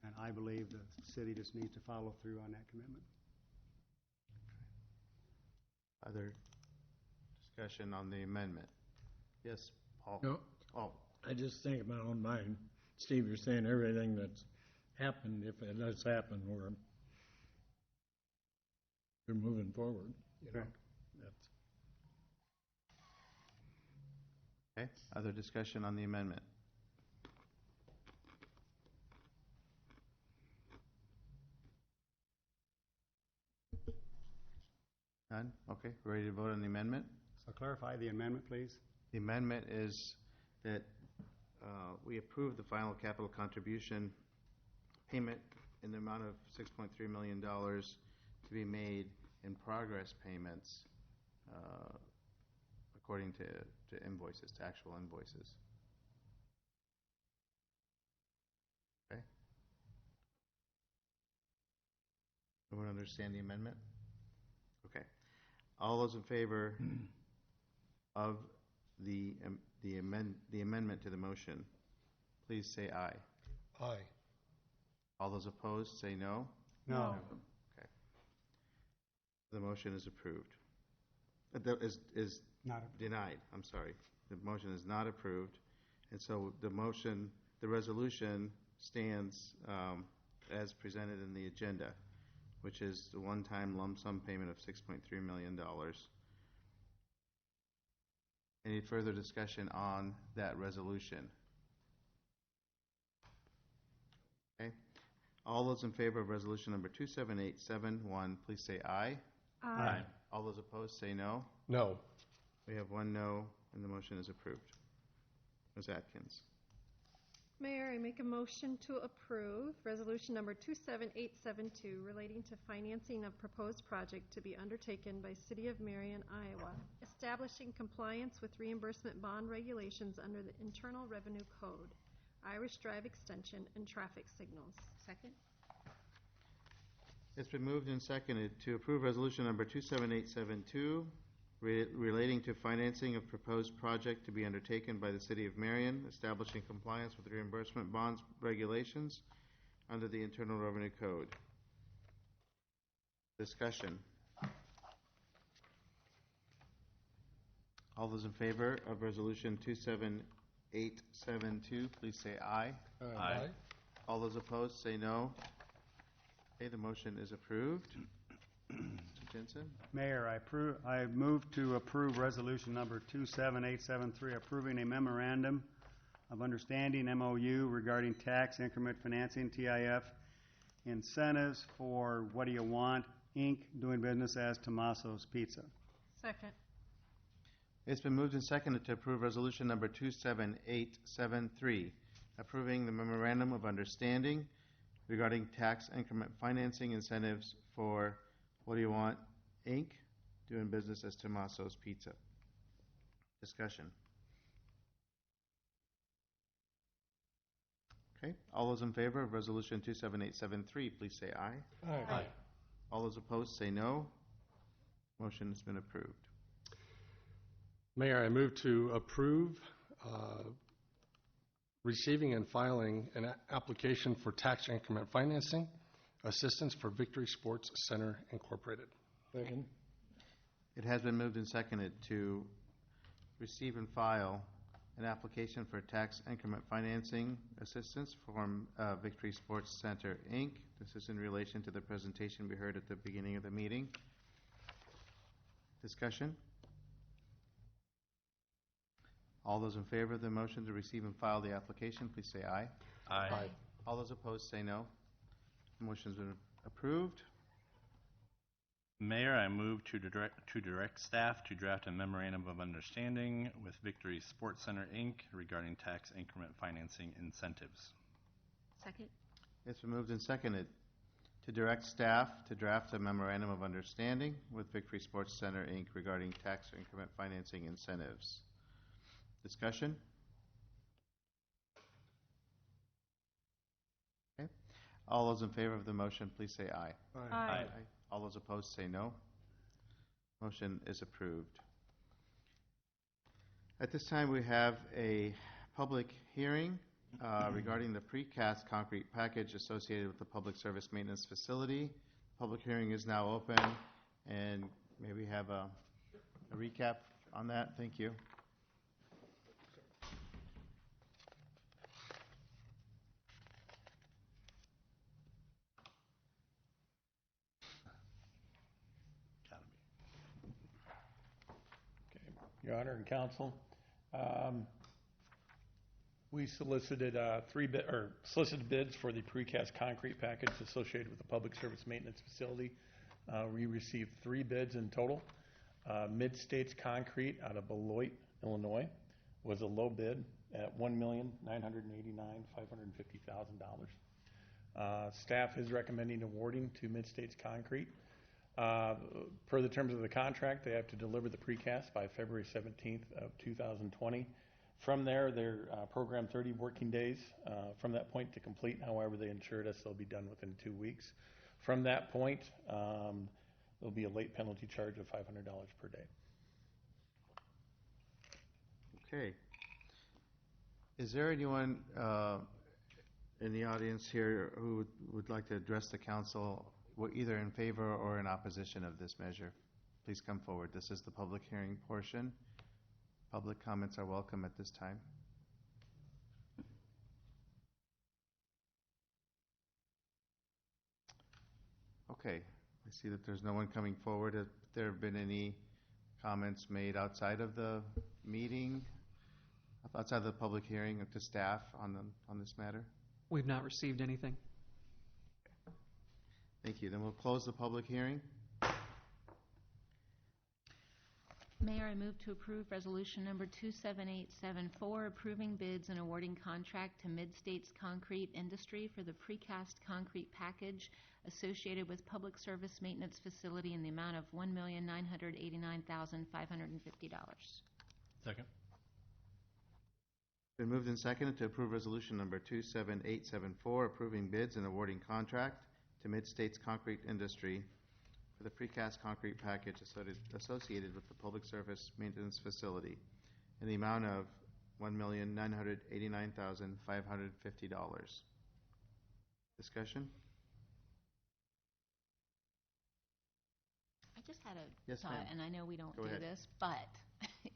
And I believe the city just needs to follow through on that commitment. Other discussion on the amendment? Yes, Paul? No, Oh, I just think in my own mind, Steve, you're saying everything that's happened, if it does happen, we're moving forward. You know, that's okay. Other discussion on the amendment? None? Okay, ready to vote on the amendment? So clarify the amendment, please. The amendment is that we approve the final capital contribution payment in the amount of $6.3 million to be made in progress payments according to invoices, to actual invoices. Okay? Everyone understand the amendment? Okay. All those in favor of the amendment to the motion, please say aye. aye. All those opposed, say no. No. Okay. The motion is approved. Is Not denied. I'm sorry. The motion is not approved, and so the resolution stands as presented in the agenda, which is the one-time lump sum payment of $6.3 million. Any further discussion on that resolution? Okay. All those in favor of resolution number 27871, please say aye. Aye. All those opposed, say no. No. We have one no, and the motion is approved. Ms. Atkins. Mayor, I make a motion to approve resolution number 27872 relating to financing of proposed project to be undertaken by City of Marion, Iowa, establishing compliance with reimbursement bond regulations under the Internal Revenue Code, Irish Drive Extension, and traffic signals. Second? It's been moved and seconded to approve resolution number 27872 relating to financing of proposed project to be undertaken by the City of Marion, establishing compliance with reimbursement bonds regulations under the Internal Revenue Code. Discussion. All those in favor of resolution 27872, please say aye. Aye. All those opposed, say no. Okay, the motion is approved. Mr. Jensen? Mayor, I move to approve resolution number 27873, approving a memorandum of understanding, MOU, regarding tax increment financing, TIF, incentives for What Do You Want, Inc., doing business as Tommaso's Pizza. Second. It's been moved and seconded to approve resolution number 27873, approving the memorandum of understanding regarding tax increment financing incentives for What Do You Want, Inc., doing business as Tommaso's Pizza. Discussion. Okay, all those in favor of resolution 27873, please say aye. Aye. All those opposed, say no. Motion has been approved. Mayor, I move to approve receiving and filing an application for tax increment financing assistance for Victory Sports Center Incorporated. Second. It has been moved and seconded to receive and file an application for tax increment financing assistance from Victory Sports Center, Inc. This is in relation to the presentation we heard at the beginning of the meeting. Discussion? All those in favor of the motion to receive and file the application, please say aye. Aye. All those opposed, say no. Motion's been approved. Mayor, I move to direct staff to draft a memorandum of understanding with Victory Sports Center, Inc. regarding tax increment financing incentives. Second? It's been moved and seconded to direct staff to draft a memorandum of understanding with Victory Sports Center, Inc. regarding tax increment financing incentives. Discussion? Okay. All those in favor of the motion, please say aye. Aye. All those opposed, say no. Motion is approved. At this time, we have a public hearing regarding the precast concrete package associated with the public service maintenance facility. Public hearing is now open, and may we have a recap on that? Thank you. Your Honor and Counsel, we solicited solicited bids for the precast concrete package associated with the public service maintenance facility. We received 3 bids in total. Mid-States Concrete out of Beloit, Illinois, was a low bid at $1,989,550,000. Staff is recommending awarding to Mid-States Concrete. Per the terms of the contract, they have to deliver the precast by February 17th of 2020. From there, they're programmed 30 working days from that point to complete. However, they assured us they'll be done within 2 weeks. From that point, there'll be a late penalty charge of $500 per day. Okay. Is there anyone in the audience here who would like to address the council either in favor or in opposition of this measure? Please come forward. This is the public hearing portion. Public comments are welcome at this time. Okay, I see that there's no one coming forward. Have there been any comments made outside of the meeting, outside of the public hearing, to staff on this matter? We've not received anything. Thank you. Then we'll close the public hearing. Mayor, I move to approve resolution number 27874, approving bids and awarding contract to Mid-States Concrete Industry for the precast concrete package associated with public service maintenance facility in the amount of $1,989,550. Second. Been moved and seconded to approve resolution number 27874, approving bids and awarding contract to Mid-States Concrete Industry for the precast concrete package associated with the public service maintenance facility in the amount of $1,989,550. Discussion? I just had a Yes, thought, ma'am. and I know we don't Go do ahead. this, but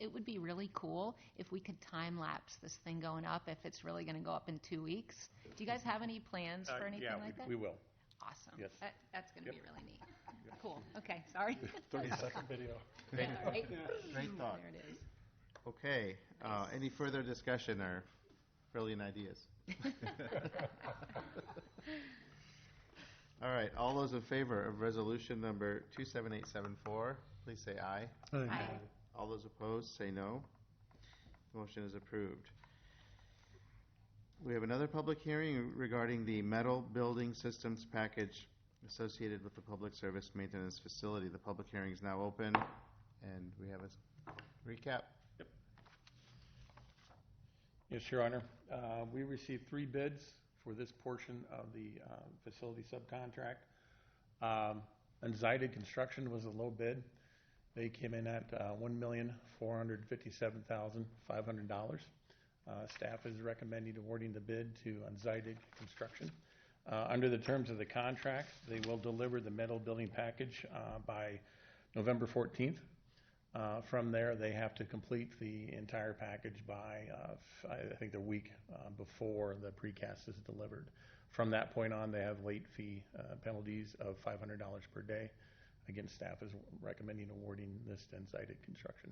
it would be really cool if we could time lapse this thing going up if it's really going to go up in 2 weeks. Do you guys have any plans for anything like that? We will. Awesome. Yes. That's going to be really neat. Cool. Okay, sorry. 30-second video. Great, Yeah, right? great thought. There it is. Okay. Any further discussion or brilliant ideas? All right. All those in favor of resolution number 27874, please say aye. Aye. All those opposed, say no. The motion is approved. We have another public hearing regarding the metal building systems package associated with the public service maintenance facility. The public hearing is now open, and we have a recap. Yep. Yes, Your Honor. We received 3 bids for this portion of the facility subcontract. Unsided Construction was a low bid. They came in at $1,457,500. Staff is recommending awarding the bid to Unsided Construction. Under the terms of the contract, they will deliver the metal building package by November 14th. From there, they have to complete the entire package by, I think, the week before the precast is delivered. From that point on, they have late fee penalties of $500 per day. Again, staff is recommending awarding this to Insighted Construction.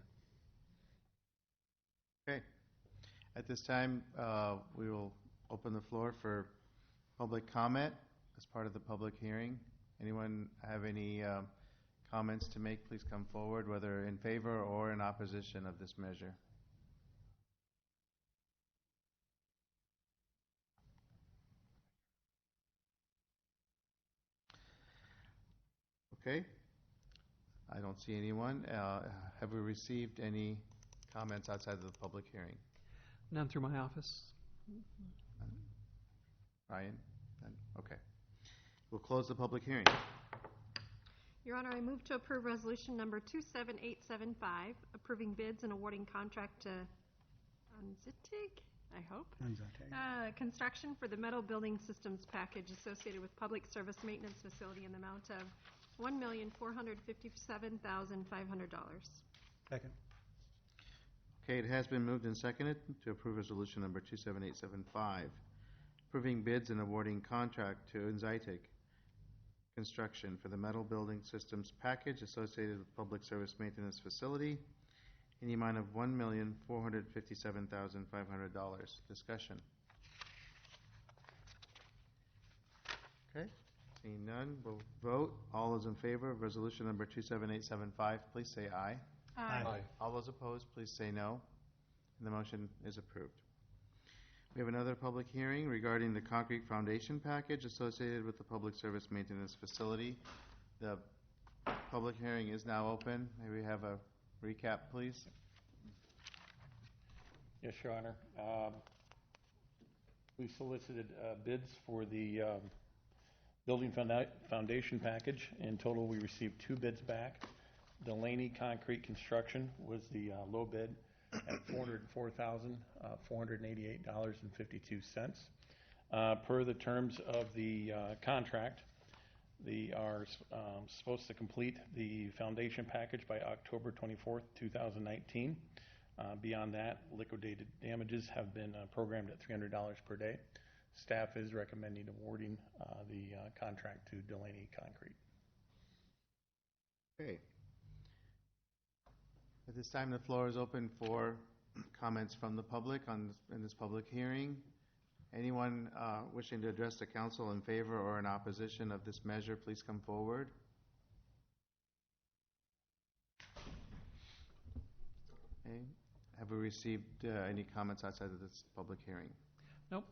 Okay. At this time, we will open the floor for public comment as part of the public hearing. Anyone have any comments to make? Please come forward, whether in favor or in opposition of this measure. Okay. I don't see anyone. Have we received any comments outside of the public hearing? None through my office. Ryan? None? Okay. We'll close the public hearing. Your Honor, I move to approve resolution number 27875, approving bids and awarding contract to Unzitig, I hope. Construction for the metal building systems package associated with public service maintenance facility in the amount of $1,457,500. Second. Okay, it has been moved and seconded to approve resolution number 27875, approving bids and awarding contract to Inzitig Construction for the metal building systems package associated with public service maintenance facility in the amount of $1,457,500. Discussion. Okay, seeing none, we'll vote. All those in favor of resolution number 27875, please say aye. Aye. All those opposed, please say no. And the motion is approved. We have another public hearing regarding the concrete foundation package associated with the public service maintenance facility. The public hearing is now open. May we have a recap, please? Yes, Your Honor. We solicited bids for the building foundation package. In total, we received 2 bids back. Delaney Concrete Construction was the low bid at $404,488.52. Per the terms of the contract, they are supposed to complete the foundation package by October 24th, 2019. Beyond that, liquidated damages have been programmed at $300 per day. Staff is recommending awarding the contract to Delaney Concrete. Okay. At this time, the floor is open for comments from the public in this public hearing. Anyone wishing to address the council in favor or in opposition of this measure, please come forward. Okay. Have we received any comments outside of this public hearing? Nope.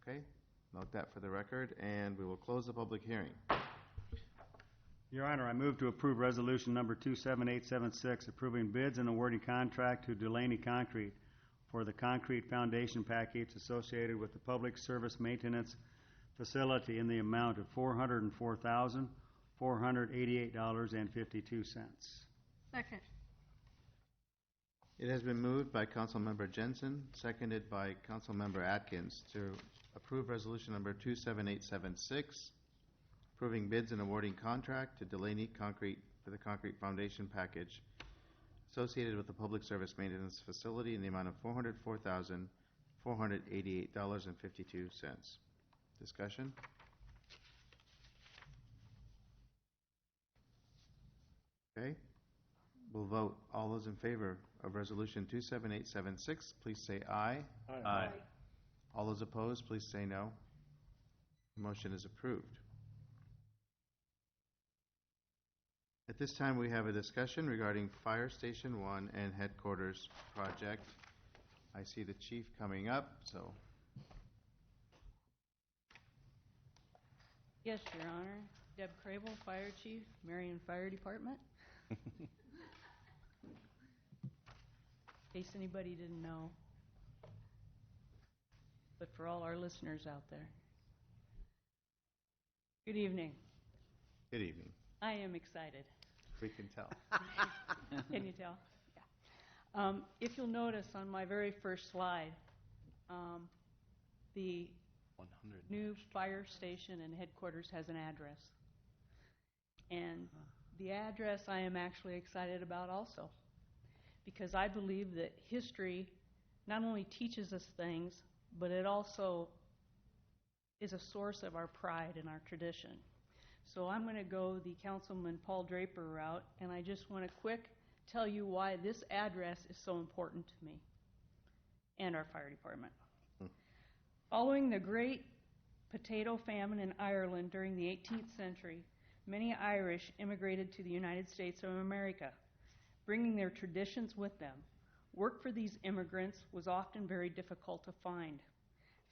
Okay. Note that for the record, and we will close the public hearing. Your Honor, I move to approve resolution number 27876, approving bids and awarding contract to Delaney Concrete for the concrete foundation package associated with the public service maintenance facility in the amount of $404,488.52. Second. It has been moved by Councilmember Jensen, seconded by Councilmember Atkins to approve resolution number 27876, approving bids and awarding contract to Delaney Concrete for the concrete foundation package associated with the public service maintenance facility in the amount of $404,488.52. Discussion? Okay. We'll vote. All those in favor of resolution 27876, please say aye. Aye. All those opposed, please say no. The motion is approved. At this time, we have a discussion regarding Fire Station 1 and Headquarters project. I see the chief coming up, so. Yes, Your Honor. Deb Crable, Fire Chief, Marion Fire Department. In case anybody didn't know, but for all our listeners out there. Good evening. Good evening. I am excited. We can tell. Can you tell? Yeah. If you'll notice on my very first slide, the new fire station and headquarters has an address. And The address I am actually excited about also, because I believe that history not only teaches us things, but it also is a source of our pride and our tradition. So I'm going to go the Councilman Paul Draper route, and I just want to quick tell you why this address is so important to me and our fire department. Following the great potato famine in Ireland during the 18th century, many Irish immigrated to the United States of America, bringing their traditions with them. Work for these immigrants was often very difficult to find.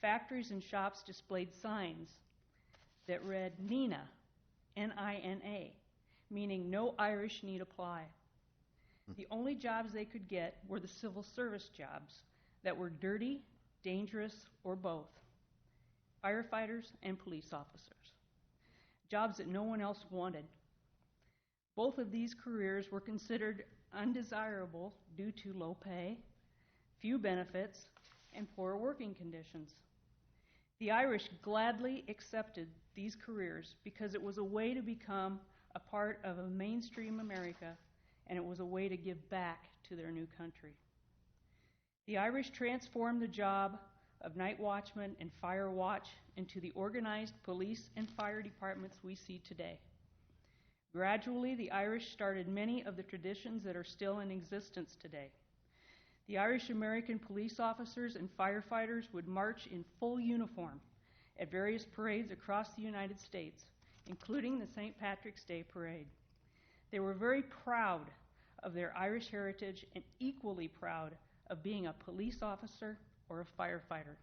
Factories and shops displayed signs that read NINA, N-I-N-A, meaning no Irish need apply. The only jobs they could get were the civil service jobs that were dirty, dangerous, or both. Firefighters and police officers. Jobs that no one else wanted. Both of these careers were considered undesirable due to low pay, few benefits, and poor working conditions. The Irish gladly accepted these careers because it was a way to become a part of a mainstream America, and it was a way to give back to their new country. The Irish transformed the job of night watchman and fire watch into the organized police and fire departments we see today. Gradually, the Irish started many of the traditions that are still in existence today. The Irish American police officers and firefighters would march in full uniform at various parades across the United States, including the St. Patrick's Day Parade. They were very proud of their Irish heritage and equally proud of being a police officer or a firefighter.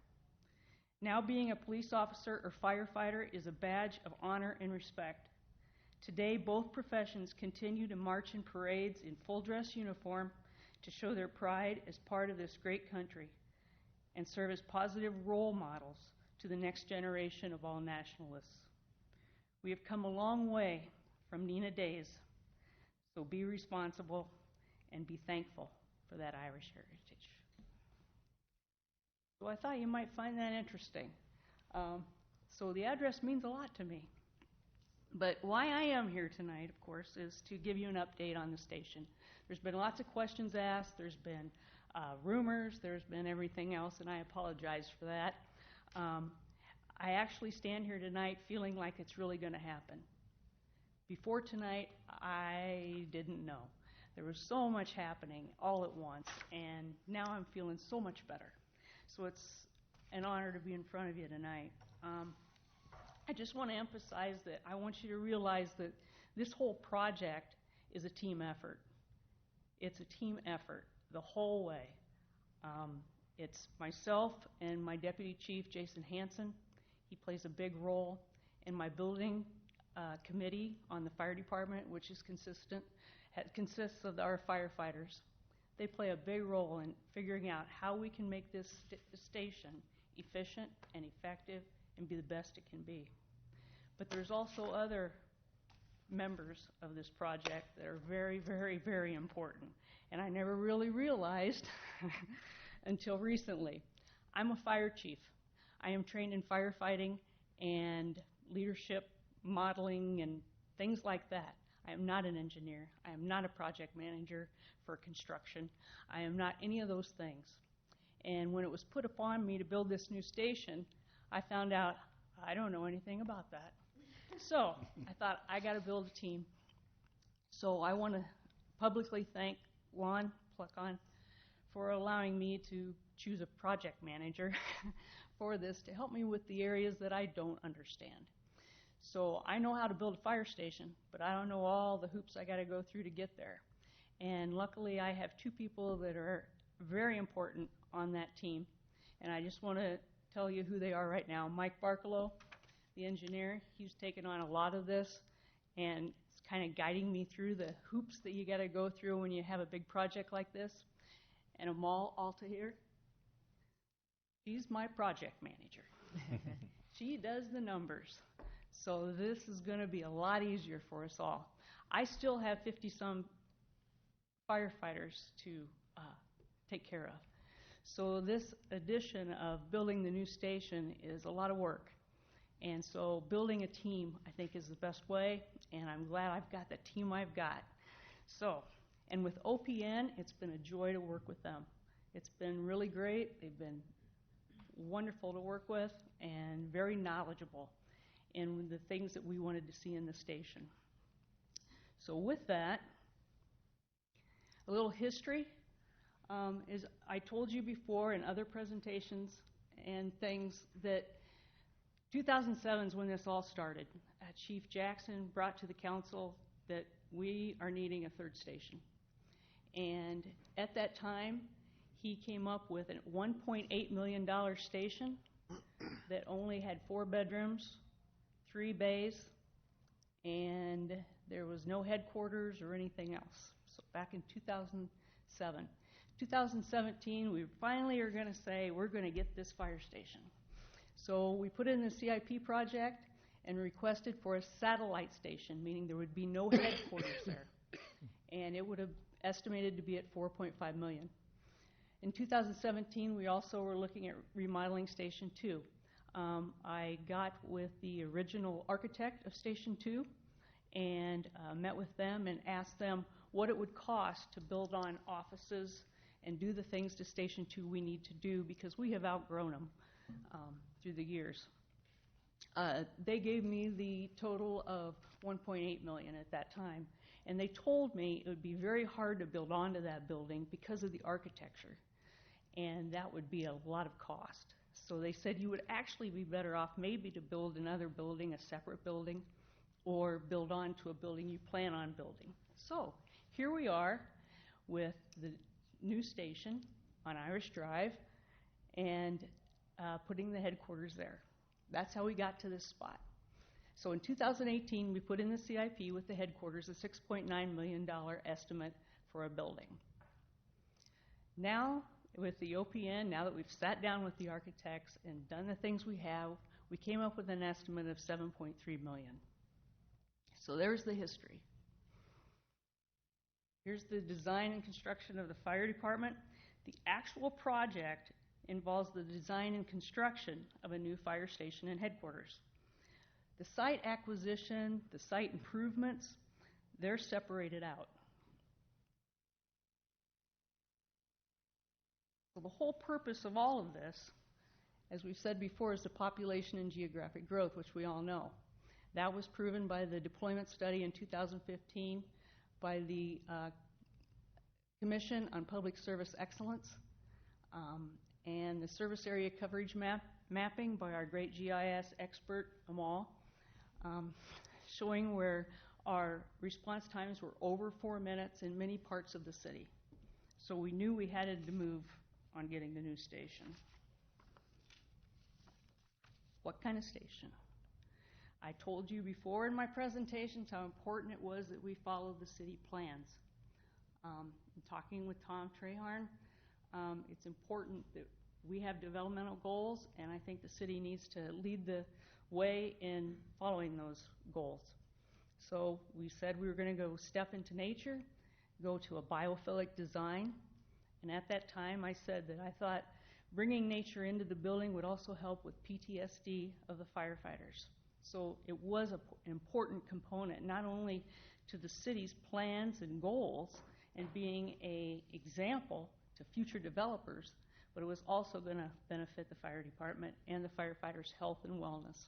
Now being a police officer or firefighter is a badge of honor and respect. Today, both professions continue to march in parades in full dress uniform to show their pride as part of this great country and serve as positive role models to the next generation of all nationalists. We have come a long way from Nina days, so be responsible and be thankful for that Irish heritage. So I thought you might find that interesting. So the address means a lot to me. But why I am here tonight, of course, is to give you an update on the station. There's been lots of questions asked. There's been rumors. There's been everything else, and I apologize for that. I actually stand here tonight feeling like it's really going to happen. Before tonight, I didn't know. There was so much happening all at once, and now I'm feeling so much better. So it's an honor to be in front of you tonight. I just want to emphasize that I want you to realize that this whole project is a team effort. It's a team effort the whole way. It's myself and my deputy chief, Jason Hansen. He plays a big role in my building committee on the fire department, which is consists of our firefighters. They play a big role in figuring out how we can make this station efficient and effective and be the best it can be. But there's also other members of this project that are very, very, very important. And I never really realized until recently. I'm a fire chief. I am trained in firefighting and leadership modeling and things like that. I am not an engineer. I am not a project manager for construction. I am not any of those things. And when it was put upon me to build this new station, I found out I don't know anything about that. So I thought, I got to build a team. So I want to publicly thank Juan Placon for allowing me to choose a project manager for this to help me with the areas that I don't understand. So I know how to build a fire station, but I don't know all the hoops I got to go through to get there. And luckily, I have two people that are very important on that team. And I just want to tell you who they are right now. Mike Barkalow, the engineer, he's taken on a lot of this and it's kind of guiding me through the hoops that you got to go through when you have a big project like this. And Amal Altair, she's my project manager. She does the numbers. So this is going to be a lot easier for us all. I still have 50-some firefighters to take care of. So this addition of building the new station is a lot of work. And so building a team, I think, is the best way, and I'm glad I've got the team I've got. So, and with OPN, it's been a joy to work with them. It's been really great. They've been wonderful to work with and very knowledgeable in the things that we wanted to see in the station. So with that, a little history is I told you before in other presentations and things that 2007 is when this all started. Chief Jackson brought to the council that we are needing a third station. And at that time, he came up with a $1.8 million station that only had 4 bedrooms, 3 bays, and there was no headquarters or anything else. So back in 2007. 2017, we finally are going to say we're going to get this fire station. So we put in the CIP project and requested for a satellite station, meaning there would be no headquarters there. And it would have estimated to be at $4.5 million. In 2017, we also were looking at remodeling Station 2. I got with the original architect of Station 2 and met with them and asked them what it would cost to build on offices and do the things to Station 2 we need to do because we have outgrown them through the years. They gave me the total of $1.8 million at that time, and they told me it would be very hard to build onto that building because of the architecture, and that would be a lot of cost. So they said you would actually be better off maybe to build another building, a separate building, or build onto a building you plan on building. So here we are with the new station on Irish Drive and putting the headquarters there. That's how we got to this spot. So in 2018, we put in the CIP with the headquarters a $6.9 million estimate for a building. Now, with the OPN, now that we've sat down with the architects and done the things we have, we came up with an estimate of $7.3 million. So there's the history. Here's the design and construction of the fire department. The actual project involves the design and construction of a new fire station and headquarters. The site acquisition, the site improvements, they're separated out. So the whole purpose of all of this, as we've said before, is the population and geographic growth, which we all know. That was proven by the deployment study in 2015 by the Commission on Public Service Excellence and the service area coverage mapping by our great GIS expert, Amal, showing where our response times were over 4 minutes in many parts of the city. So we knew we had to move on getting the new station. What kind of station? I told you before in my presentations how important it was that we follow the city plans. Talking with Tom Treharn, it's important that we have developmental goals, and I think the city needs to lead the way in following those goals. So we said we were going to go step into nature, go to a biophilic design, and at that time I said that I thought bringing nature into the building would also help with PTSD of the firefighters. So it was an important component, not only to the city's plans and goals and being an example to future developers, but it was also going to benefit the fire department and the firefighters' health and wellness.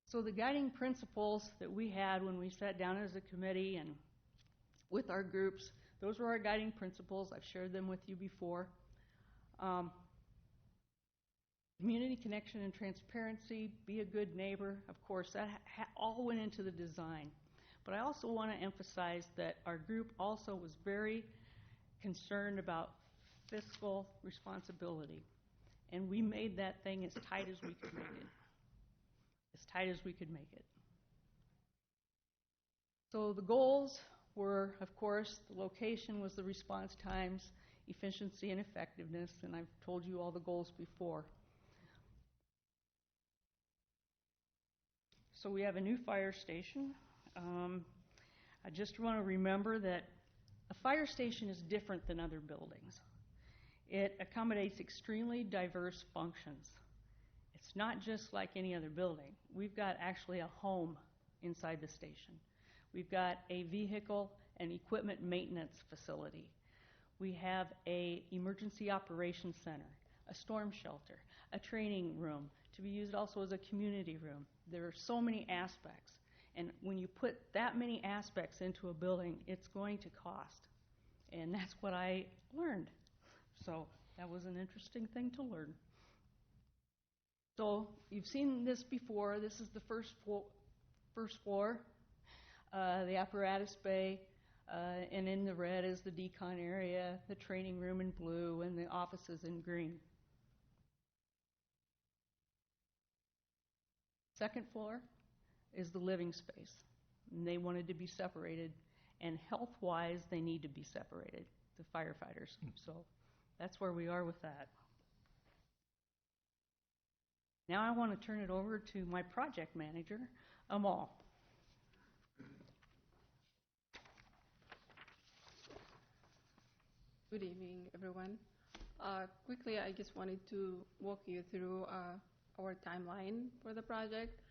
So the guiding principles that we had when we sat down as a committee and with our groups, those were our guiding principles. I've shared them with you before. Community connection and transparency, be a good neighbor. Of course, that all went into the design. But I also want to emphasize that our group also was very concerned about fiscal responsibility. And we made that thing as tight as we could make it. As tight as we could make it. So the goals were, of course, the location was the response times, efficiency and effectiveness, and I've told you all the goals before. So we have a new fire station. I just want to remember that a fire station is different than other buildings. It accommodates extremely diverse functions. It's not just like any other building. We've got actually a home inside the station. We've got a vehicle and equipment maintenance facility. We have a emergency operations center, a storm shelter, a training room to be used also as a community room. There are so many aspects. And when you put that many aspects into a building, it's going to cost. And that's what I learned. So that was an interesting thing to learn. So you've seen this before. This is the first floor, the apparatus bay, and in the red is the decon area, the training room in blue, and the offices in green. Second floor is the living space. And they wanted to be separated, and health-wise, they need to be separated, the firefighters. So that's where we are with that. Now I want to turn it over to my project manager, Amal. Good evening, everyone. Quickly, I just wanted to walk you through our timeline for the project.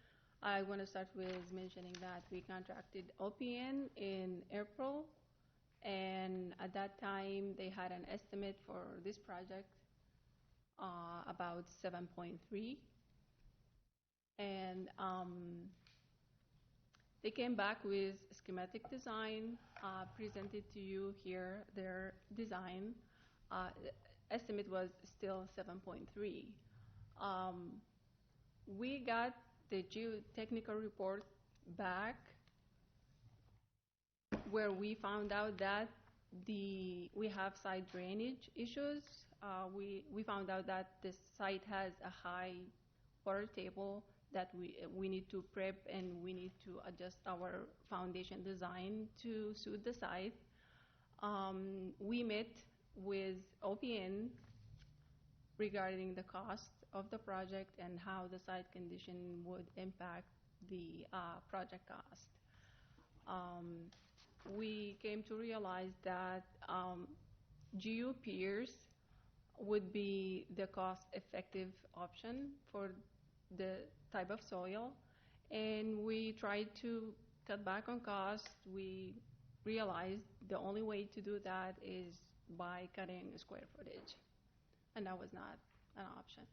I want to start with mentioning that we contracted OPN in April, and at that time, they had an estimate for this project about 7.3. And they came back with schematic design, presented to you here their design. Estimate was still 7.3. We got the geotechnical report back where we found out that we have site drainage issues. We found out that this site has a high water table that we need to prep, and we need to adjust our foundation design to suit the site. We met with OPN regarding the cost of the project and how the site condition would impact the project cost. We came to realize that geo piers would be the cost-effective option for the type of soil, and we tried to cut back on cost. We realized the only way to do that is by cutting square footage, and that was not an option.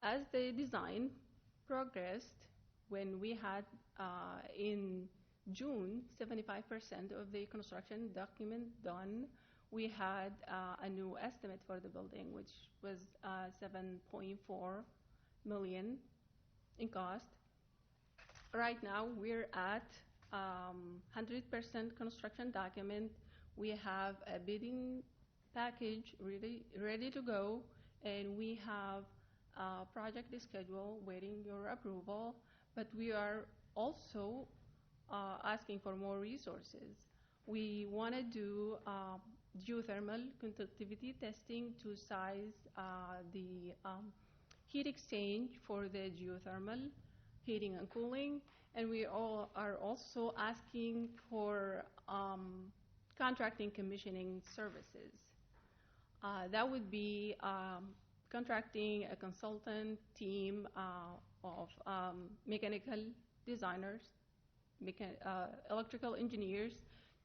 As the design progressed, when we had in June 75% of the construction document done, we had a new estimate for the building, which was 7.4 million in cost. Right now, we're at 100% construction document. We have a bidding package ready to go, and we have a project schedule waiting your approval, but we are also asking for more resources. We want to do geothermal conductivity testing to size the heat exchange for the geothermal heating and cooling, and we all are also asking for contracting commissioning services. That would be contracting a consultant team of mechanical designers, electrical engineers,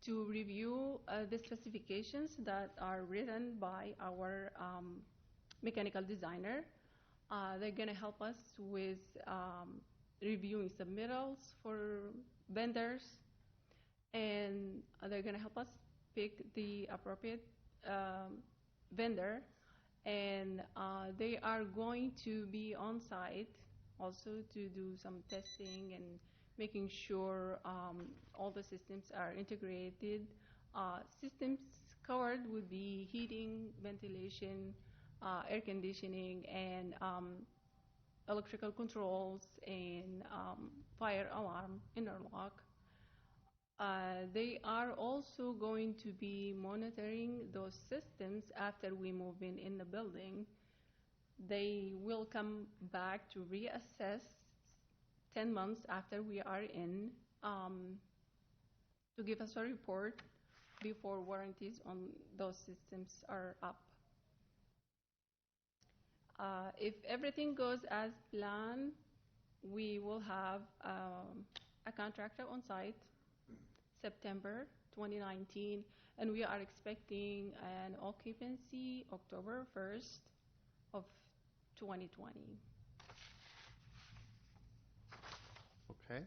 to review the specifications that are written by our mechanical designer. They're going to help us with reviewing submittals for vendors, and they're going to help us pick the appropriate vendor, and they are going to be on site also to do some testing and making sure all the systems are integrated. Systems covered would be heating, ventilation, air conditioning, and electrical controls, and fire alarm, interlock. They are also going to be monitoring those systems after we move in the building. They will come back to reassess 10 months after we are in to give us a report before warranties on those systems are up. If everything goes as planned, we will have a contractor on site September 2019, and we are expecting an occupancy October 1st of 2020. Okay.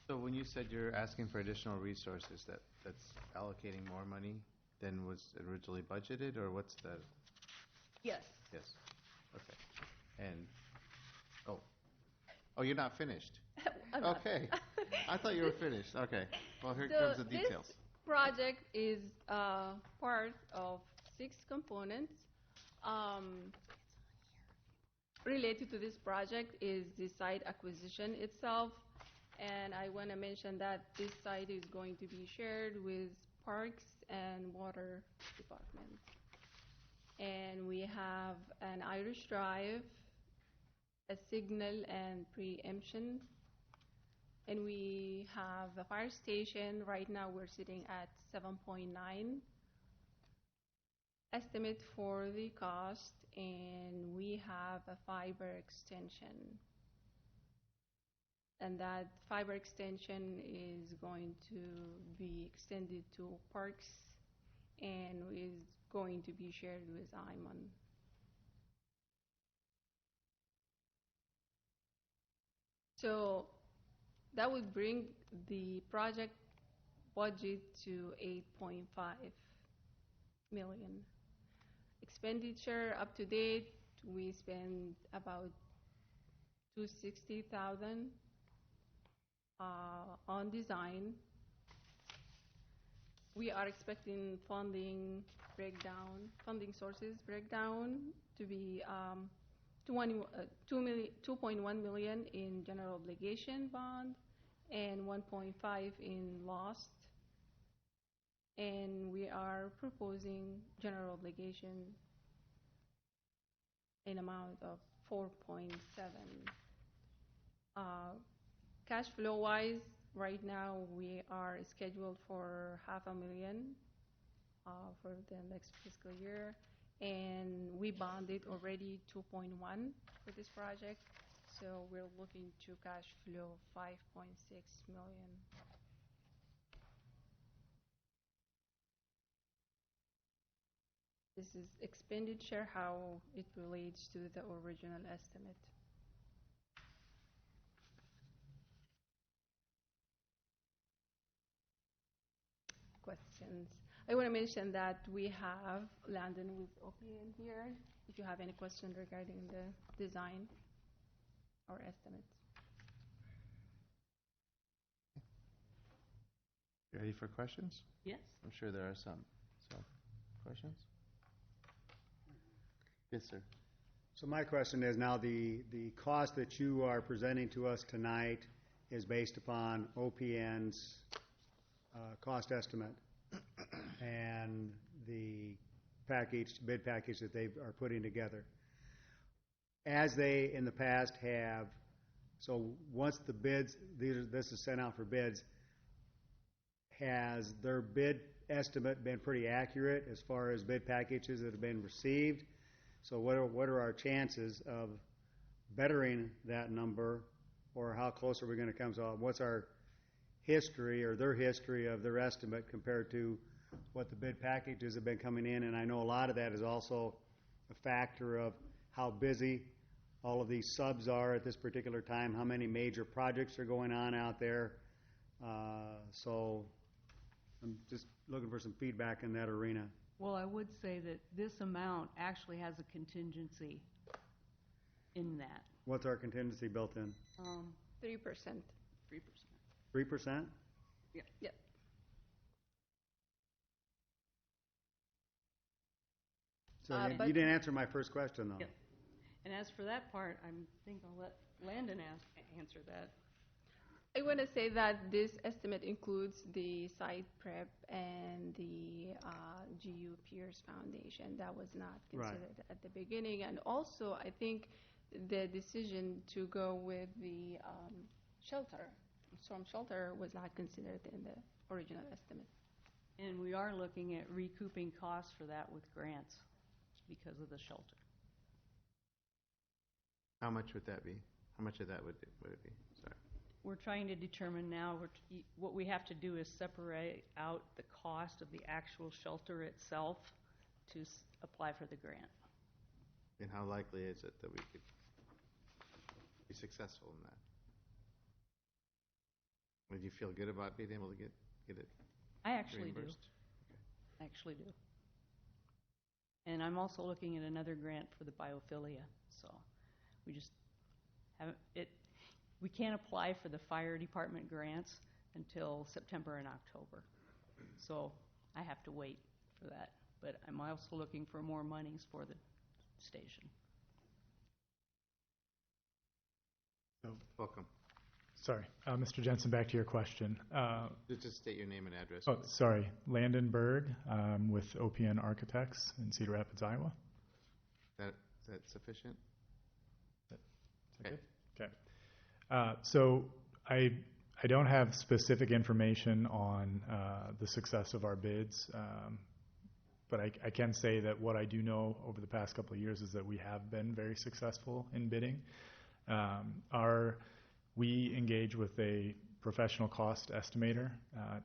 So when you said you're asking for additional resources, that's allocating more money than was originally budgeted, or what's the? Yes. Yes. Okay. And, oh, you're not finished? I'm not. Okay. I thought you were finished. Okay. Well, here So comes the details. This project is part of 6 components. Related to this project is the site acquisition itself, and I want to mention that this site is going to be shared with Parks and Water Department. And we have an Irish Drive, a signal and preemption, and we have a fire station. Right now we're sitting at 7.9 estimate for the cost, and we have a fiber extension. And that fiber extension is going to be extended to Parks and is going to be shared with IMON. So that would bring the project budget to 8.5 million. Expenditure up to date, we spend about 260,000 on design. We are expecting funding sources breakdown to be 2.1 million in general obligation bond and 1.5 in lost. And we are proposing general obligation in amount of 4.7. Cash flow wise, right now we are scheduled for $500,000 for the next fiscal year, and we bonded already 2.1 for this project, so we're looking to cash flow 5.6 million. This is expenditure, how it relates to the original estimate. Questions? I want to mention that we have Landon with OPM here, if you have any questions regarding the design or estimates. You ready for questions? Yes. I'm sure there are some. So, questions? Yes, sir. So my question is now the cost that you are presenting to us tonight is based upon OPN's cost estimate and the bid package that they are putting together. As they in the past have, so once the bids, this is sent out for bids, has their bid estimate been pretty accurate as far as bid packages that have been received? So what are our chances of bettering that number, or how close are we going to come? So what's our history or their history of their estimate compared to what the bid packages have been coming in? And I know a lot of that is also a factor of how busy all of these subs are at this particular time, how many major projects are going on out there. So I'm just looking for some feedback in that arena. Well, I would say that this amount actually has a contingency in that. What's our contingency built in? 3%. 3%. 3%? Yeah. Yep. So you didn't answer my first question, though. Yep. And as for that part, I think I'll let Landon answer that. I want to say that this estimate includes the site prep and the GU Pierce Foundation. That was not considered at the beginning. And also, I think the decision to go with the storm shelter was not considered in the original estimate. And we are looking at recouping costs for that with grants. because of the shelter. How much would that be? How much of that would it be? Sorry. We're trying to determine now, what we have to do is separate out the cost of the actual shelter itself to apply for the grant. And how likely is it that we could be successful in that? Would you feel good about being able to get it I actually do. reimbursed? I actually do. And I'm also looking at another grant for the biophilia, so we just haven't, we can't apply for the fire department grants until September and October. So I have to wait for that. But I'm also looking for more monies for the station. Welcome. Sorry, Mr. Jensen, back to your question. Just state your name and address. Oh, please. sorry, Landon Berg with OPN Architects in Cedar Rapids, Iowa. Is that sufficient? Okay. Okay. So I don't have specific information on the success of our bids, but I can say that what I do know over the past couple of years is that we have been very successful in bidding. We engage with a professional cost estimator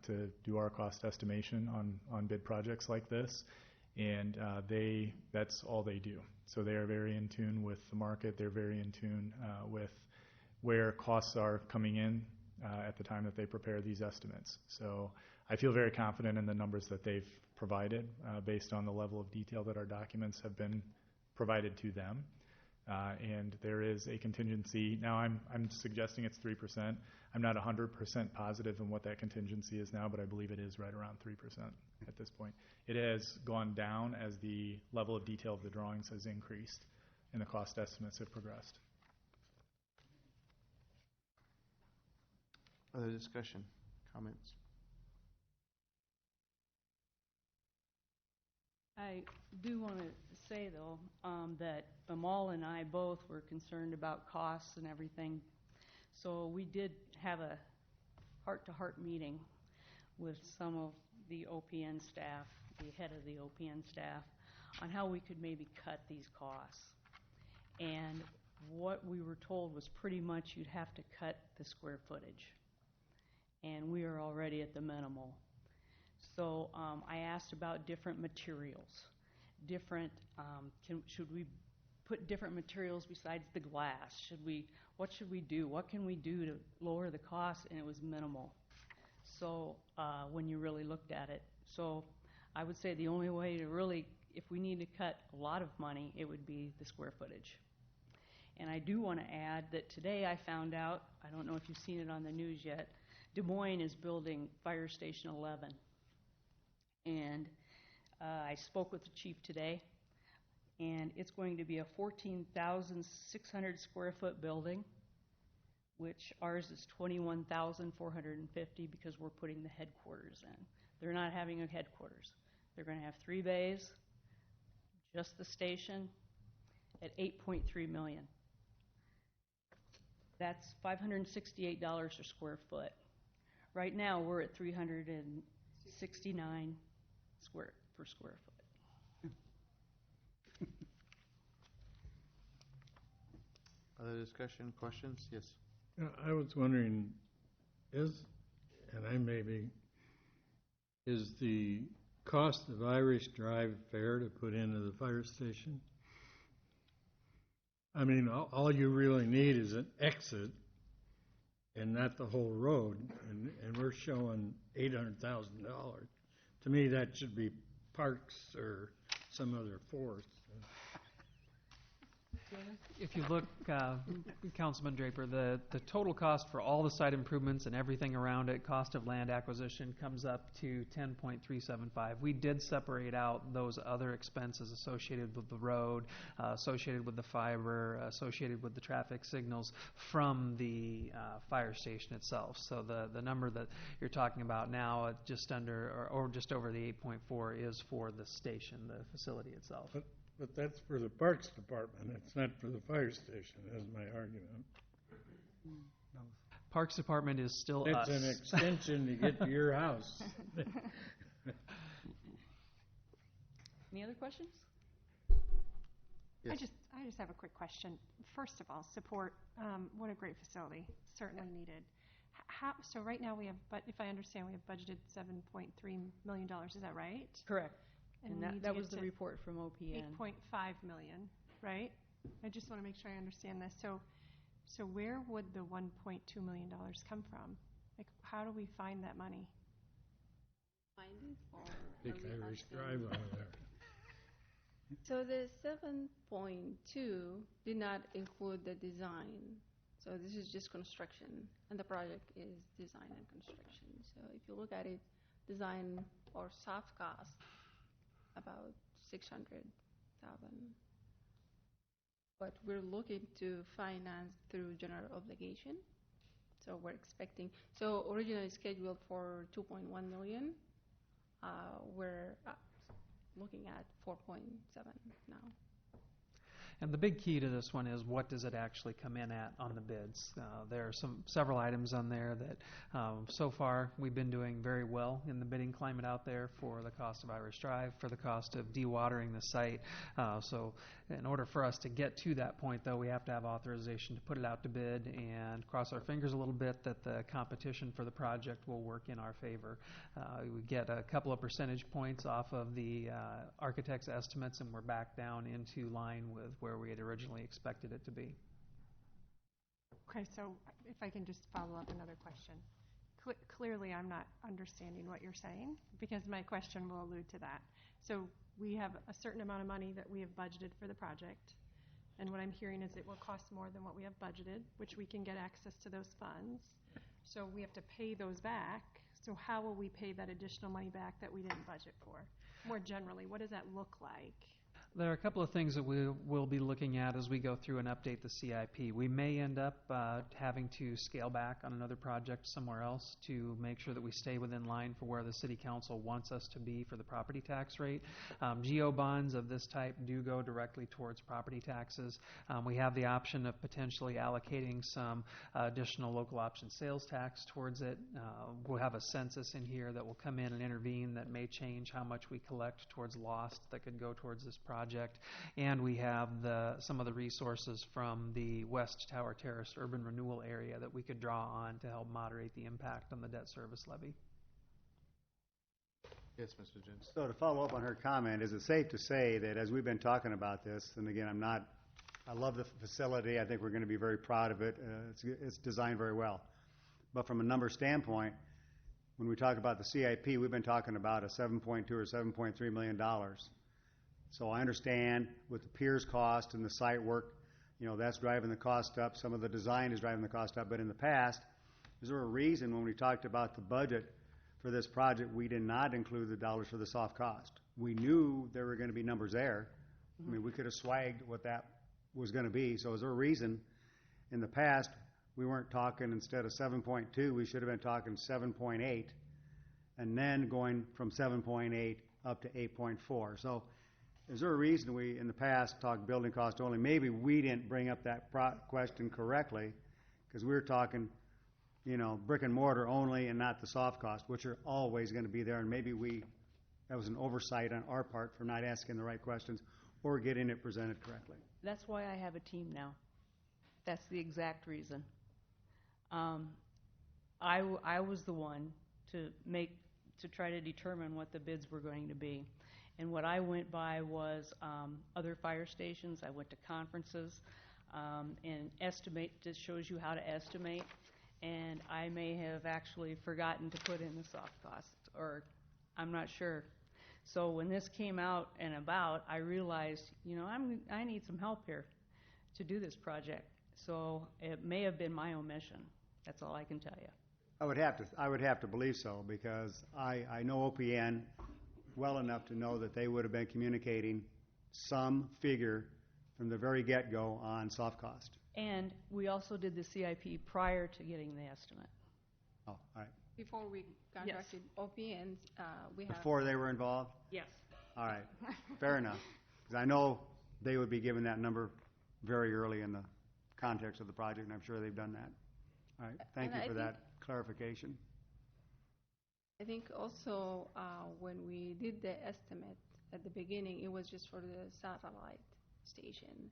to do our cost estimation on bid projects like this, and that's all they do. So they are very in tune with the market. They're very in tune with where costs are coming in at the time that they prepare these estimates. So I feel very confident in the numbers that they've provided based on the level of detail that our documents have been provided to them. And there is a contingency. Now I'm suggesting it's 3%. I'm not 100% positive in what that contingency is now, but I believe it is right around 3% at this point. It has gone down as the level of detail of the drawings has increased and the cost estimates have progressed. Other discussion, comments? I do want to say, though, that Amal and I both were concerned about costs and everything. So we did have a heart-to-heart meeting with some of the OPN staff, the head of the OPN staff, on how we could maybe cut these costs. And what we were told was pretty much you'd have to cut the square footage. And we are already at the minimal. So I asked about different materials. Should we put different materials besides the glass? What should we do? What can we do to lower the cost? And it was minimal. So when you really looked at it. So I would say the only way to really, if we need to cut a lot of money, it would be the square footage. And I do want to add that today I found out, I don't know if you've seen it on the news yet, Des Moines is building Fire Station 11. And I spoke with the chief today, and it's going to be a 14,600 square foot building, which ours is 21,450 because we're putting the headquarters in. They're not having a headquarters. They're going to have 3 bays, just the station, at $8.3 million. That's $568 a square foot. Right now, we're at $369 per square foot. Other discussion, questions? Yes. I was wondering, is the cost of Irish Drive fair to put into the fire station? I mean, all you really need is an exit and not the whole road, and we're showing $800,000. To me, that should be parks or some other force. If you look, Councilman Draper, the total cost for all the site improvements and everything around it, cost of land acquisition, comes up to $10.375. We did separate out those other expenses associated with the road, associated with the fiber, associated with the traffic signals from the fire station itself. So the number that you're talking about now, just under or just over the 8.4, is for the station, the facility itself. But that's for the Parks Department. It's not for the fire station, is my argument. Parks Department is still us. It's an extension to get to your house. Any other questions? Yes. I just have a quick question. First of all, support, what a great facility, certainly needed. So right now we have, but if I understand, we have budgeted $7.3 million, is that right? Correct. And And we need to that get was the to report from OPN. 8.5 million, right? I just want to make sure I understand this. So where would the $1.2 million come from? Like, how do we find that money? Find it, or Big are we Irish asking- drive over there. So the 7.2 did not include the design. So this is just construction, and the project is design and construction. So if you look at it, design or soft cost, about 600,000. But we're looking to finance through general obligation. So we're expecting, so originally scheduled for 2.1 million. We're looking at 4.7 now. And the big key to this one is what does it actually come in at on the bids? There are several items on there that so far we've been doing very well in the bidding climate out there for the cost of Irish Drive, for the cost of dewatering the site. So in order for us to get to that point, though, we have to have authorization to put it out to bid and cross our fingers a little bit that the competition for the project will work in our favor. We get a couple of percentage points off of the architect's estimates, and we're back down into line with where we had originally expected it to be. Okay, so if I can just follow up another question. Clearly, I'm not understanding what you're saying, because my question will allude to that. So we have a certain amount of money that we have budgeted for the project, and what I'm hearing is it will cost more than what we have budgeted, which we can get access to those funds. So we have to pay those back. So how will we pay that additional money back that we didn't budget for? More generally, what does that look like? There are a couple of things that we will be looking at as we go through and update the CIP. We may end up having to scale back on another project somewhere else to make sure that we stay within line for where the City Council wants us to be for the property tax rate. GO bonds of this type do go directly towards property taxes. We have the option of potentially allocating some additional local option sales tax towards it. We'll have a census in here that will come in and intervene that may change how much we collect towards lost that could go towards this project. And we have some of the resources from the West Tower Terrace urban renewal area that we could draw on to help moderate the impact on the debt service levy. Yes, Mr. Jones. So to follow up on her comment, is it safe to say that as we've been talking about this, and again, I love the facility. I think we're going to be very proud of it. It's designed very well. But from a number standpoint, when we talk about the CIP, we've been talking about a $7.2 or $7.3 million. So I understand with the piers cost and the site work, that's driving the cost up. Some of the design is driving the cost up. But in the past, is there a reason when we talked about the budget for this project, we did not include the dollars for the soft cost? We knew there were going to be numbers there. I mean, we could have swagged what that was going to be. So is there a reason in the past we weren't talking, instead of 7.2, we should have been talking 7.8, and then going from 7.8 up to 8.4. So is there a reason we, in the past, talked building cost only? Maybe we didn't bring up that question correctly, because we were talking, brick and mortar only and not the soft cost, which are always going to be there. And maybe that was an oversight on our part for not asking the right questions or getting it presented correctly. That's why I have a team now. That's the exact reason. I was the one to try to determine what the bids were going to be. And what I went by was other fire stations. I went to conferences and estimate. Just shows you how to estimate. And I may have actually forgotten to put in the soft cost, or I'm not sure. So when this came out and about, I realized, I need some help here to do this project. So it may have been my omission. That's all I can tell you. I would have to believe so, because I know OPN well enough to know that they would have been communicating some figure from the very get-go on soft cost. And we also did the CIP prior to getting the estimate. Oh, all right. Before we contracted OPN, we have... Before they were involved? Yes. All right. Fair enough. Because I know they would be given that number very early in the context of the project, and I'm sure they've done that. All right. Thank you for that clarification. I think also when we did the estimate at the beginning, it was just for the satellite. station.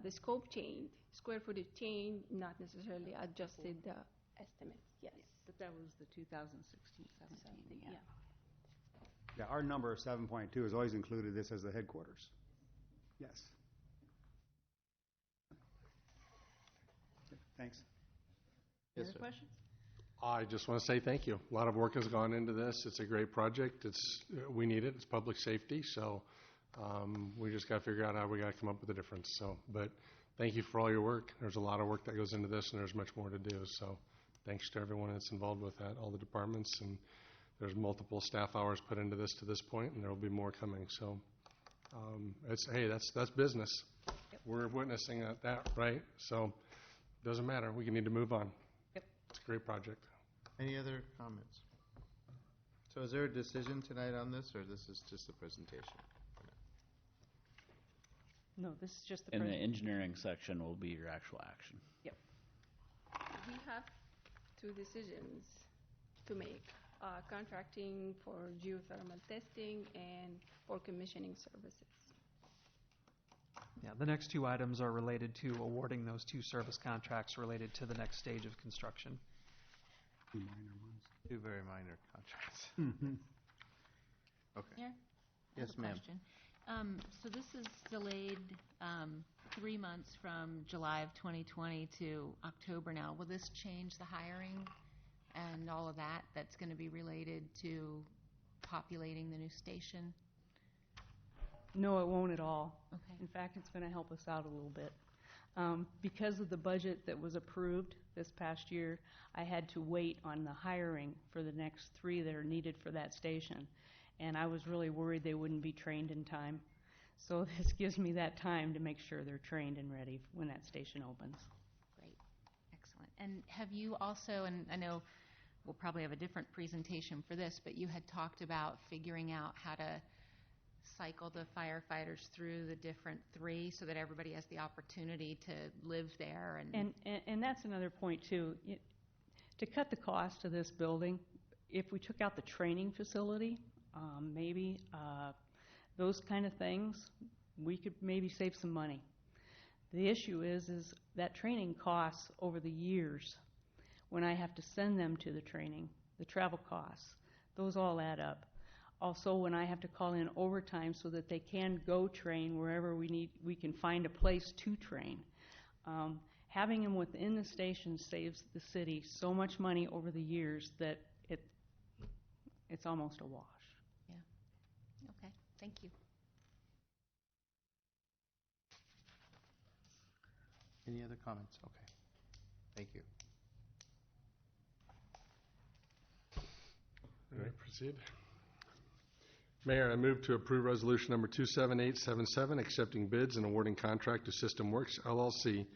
The scope changed, square footage changed, not necessarily adjusted the estimates, yes. But that was the 2016, 17, yeah. Yeah, our number of 7.2 has always included this as the headquarters. Yes. Thanks. Yes, Other sir. questions? I just want to say thank you. A lot of work has gone into this. It's a great project. We need it. It's public safety, so we just got to figure out how we got to come up with a difference. So, but thank you for all your work. There's a lot of work that goes into this, and there's much more to do. So, thanks to everyone that's involved with that, all the departments, and there's multiple staff hours put into this to this point, and there will be more coming. So, that's business. We're witnessing that, right? So, it doesn't matter. We need to move on. Yep. It's a great project. Any other comments? So is there a decision tonight on this, or this is just a presentation? No, this is just the And the presentation. engineering section will be your actual action. Yep. We have two decisions to make, contracting for geothermal testing and for commissioning services. Yeah, the next two items are related to awarding those two service contracts related to the next stage of construction. Two minor ones. Two very minor contracts. Okay. Mayor? I Yes, have a ma'am. question. So this is delayed 3 months from July of 2020 to October now. Will this change the hiring and all of that that's going to be related to populating the new station? No, it won't at all. Okay. In fact, it's going to help us out a little bit. Because of the budget that was approved this past year, I had to wait on the hiring for the next 3 that are needed for that station. And I was really worried they wouldn't be trained in time. So this gives me that time to make sure they're trained and ready when that station opens. Great. Excellent. And have you also, and I know we'll probably have a different presentation for this, but you had talked about figuring out how to cycle the firefighters through the different 3 so that everybody has the opportunity to live there. And that's another point, too. To cut the cost of this building, if we took out the training facility, maybe those kind of things, we could maybe save some money. The issue is that training costs over the years. When I have to send them to the training, the travel costs, those all add up. Also, when I have to call in overtime so that they can go train wherever we can find a place to train. Having them within the station saves the city so much money over the years that it's almost a wash. Yeah. Okay. Thank you. Any other comments? Okay. Thank you. All right, proceed. Mayor, I move to approve resolution number 27877, accepting bids and awarding contract to System Works LLC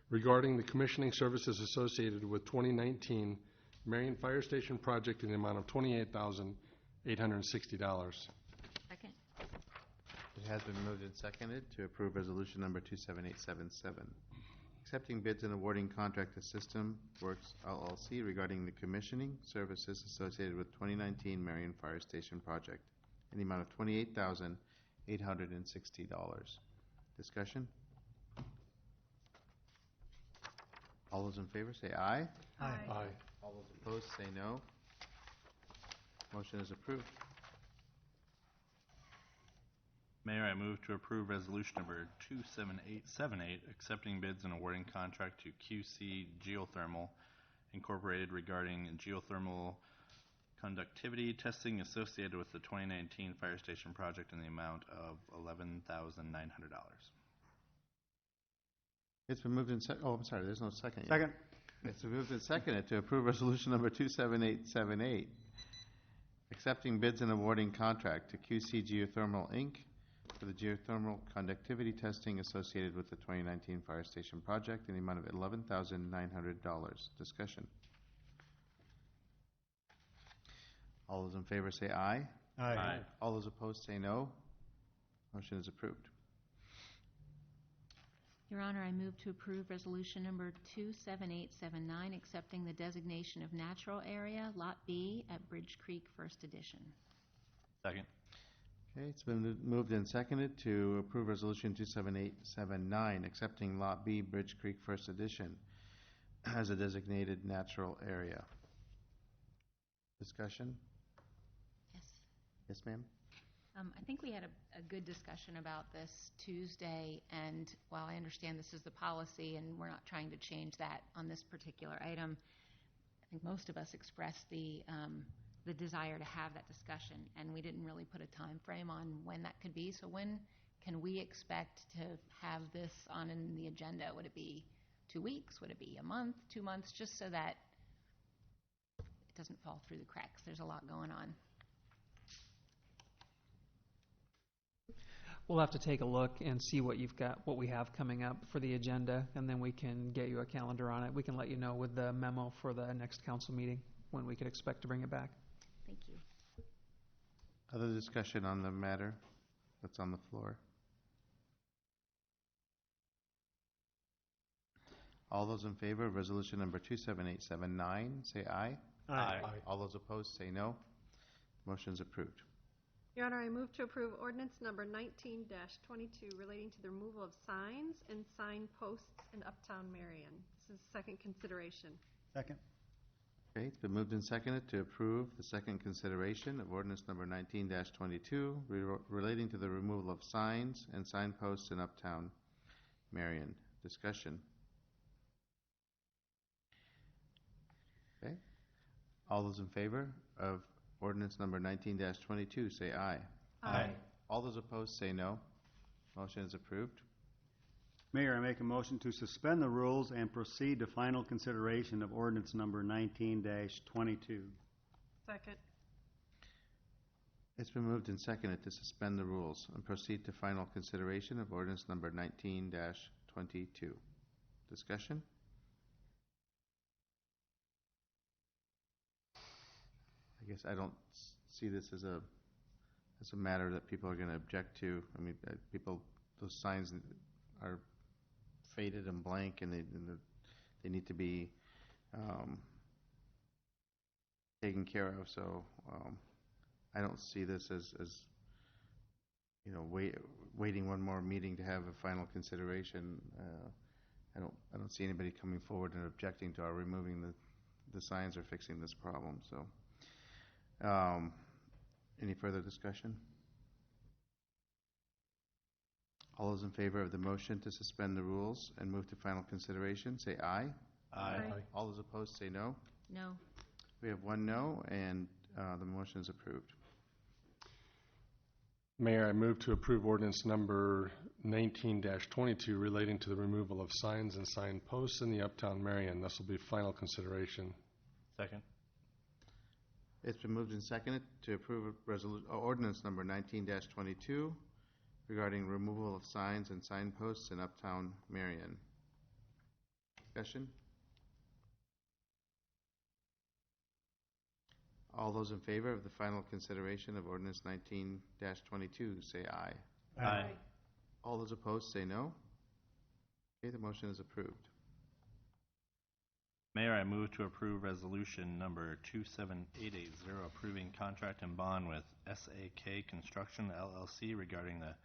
regarding the commissioning services associated with 2019 Marion Fire Station project in the amount of $28,860. Second. It has been moved and seconded to approve resolution number 27877, accepting bids and awarding contract to System Works LLC regarding the commissioning services associated with 2019 Marion Fire Station project in the amount of $28,860. Discussion? All those in favor say aye. Aye. Aye. All those opposed say no. Motion is approved. Mayor, I move to approve resolution number 27878, accepting bids and awarding contract to QC Geothermal Incorporated regarding geothermal conductivity testing associated with the 2019 fire station project in the amount of $11,900. It's been moved and oh, I'm sorry, there's no second yet. Second. It's been moved and seconded to approve resolution number 27878, accepting bids and awarding contract to QC Geothermal, Inc. for the geothermal conductivity testing associated with the 2019 fire station project in the amount of $11,900. Discussion. All those in favor say aye. Aye. Aye. All those opposed say no. Motion is approved. Your Honor, I move to approve resolution number 27879, accepting the designation of natural area, Lot B, at Bridge Creek, First Edition. Second. Okay, it's been moved and seconded to approve Resolution 27879, accepting Lot B, Bridge Creek First Edition as a designated natural area. Discussion? Yes. Yes, ma'am? I think we had a good discussion about this Tuesday, and while I understand this is the policy and we're not trying to change that on this particular item, I think most of us expressed the desire to have that discussion, and we didn't really put a time frame on when that could be. So when can we expect to have this on in the agenda? Would it be 2 weeks? Would it be a month, 2 months, just so that it doesn't fall through the cracks? There's a lot going on. We'll have to take a look and see what we have coming up for the agenda, and then we can get you a calendar on it. We can let you know with the memo for the next council meeting when we could expect to bring it back. Thank you. Other discussion on the matter that's on the floor? All those in favor of resolution number 27879, say aye. Aye. All those opposed, say no. Motion is approved. Your Honor, I move to approve ordinance number 19-22 relating to the removal of signs and sign posts in Uptown Marion. This is second consideration. Second? Okay, it's been moved and seconded to approve the second consideration of ordinance number 19-22 relating to the removal of signs and signposts in Uptown Marion. Discussion. Okay. All those in favor of ordinance number 19-22 say aye. Aye. All those opposed say no. Motion is approved. Mayor, I make a motion to suspend the rules and proceed to final consideration of ordinance number 19-22. Second. It's been moved and seconded to suspend the rules and proceed to final consideration of ordinance number 19-22. Discussion? I guess I don't see this as a matter that people are going to object to. I mean, those signs are faded and blank, and they need to be taken care of. So I don't see this as waiting one more meeting to have a final consideration. I don't see anybody coming forward and objecting to our removing the signs or fixing this problem. So. Any further discussion? All those in favor of the motion to suspend the rules and move to final consideration, say aye. Aye. All those opposed, say no. No. We have one no, and the motion is approved. Mayor, I move to approve ordinance number 19-22 relating to the removal of signs and signposts in the Uptown Marion. This will be final consideration. Second. It's been moved and seconded to approve ordinance number 19-22 regarding removal of signs and signposts in Uptown Marion. Discussion? All those in favor of the final consideration of ordinance 19-22 say aye. Aye. All those opposed say no. Okay, the motion is approved. Mayor, I move to approve resolution number 27880 approving contract and bond with SAK Construction LLC regarding the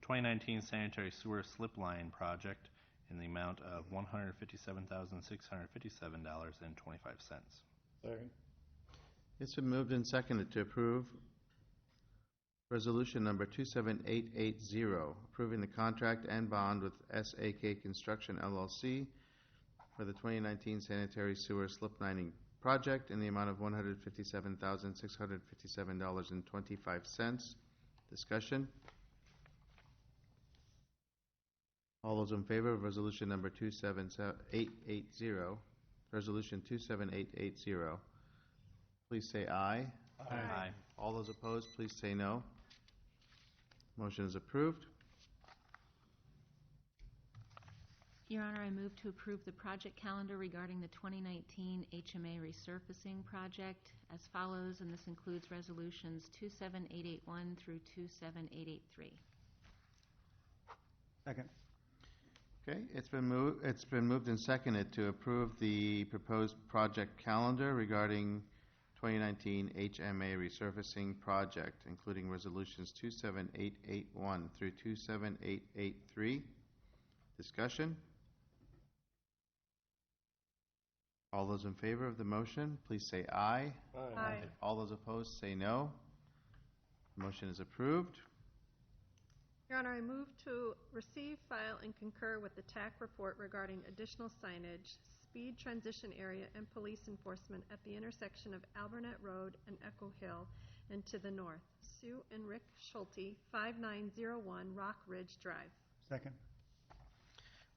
2019 sanitary sewer slip line project in the amount of $157,657.25. Second. It's been moved and seconded to approve resolution number 27880 approving the contract and bond with SAK Construction LLC for the 2019 sanitary sewer slip lining project in the amount of $157,657.25. Discussion? All those in favor of resolution number 27880, resolution 27880, please say aye. Aye. All those opposed, please say no. Motion is approved. Your Honor, I move to approve the project calendar regarding the 2019 HMA resurfacing project as follows, and this includes resolutions 27881 through 27883. Second. Okay, it's been moved and seconded to approve the proposed project calendar regarding 2019 HMA resurfacing project, including resolutions 27881 through 27883. Discussion? All those in favor of the motion, please say aye. Aye. All those opposed, say no. Motion is approved. Your Honor, I move to receive, file, and concur with the TAC report regarding additional signage, speed transition area, and police enforcement at the intersection of Albernette Road and Echo Hill and to the north. Sue and Rick Schulte, 5901 Rock Ridge Drive. Second.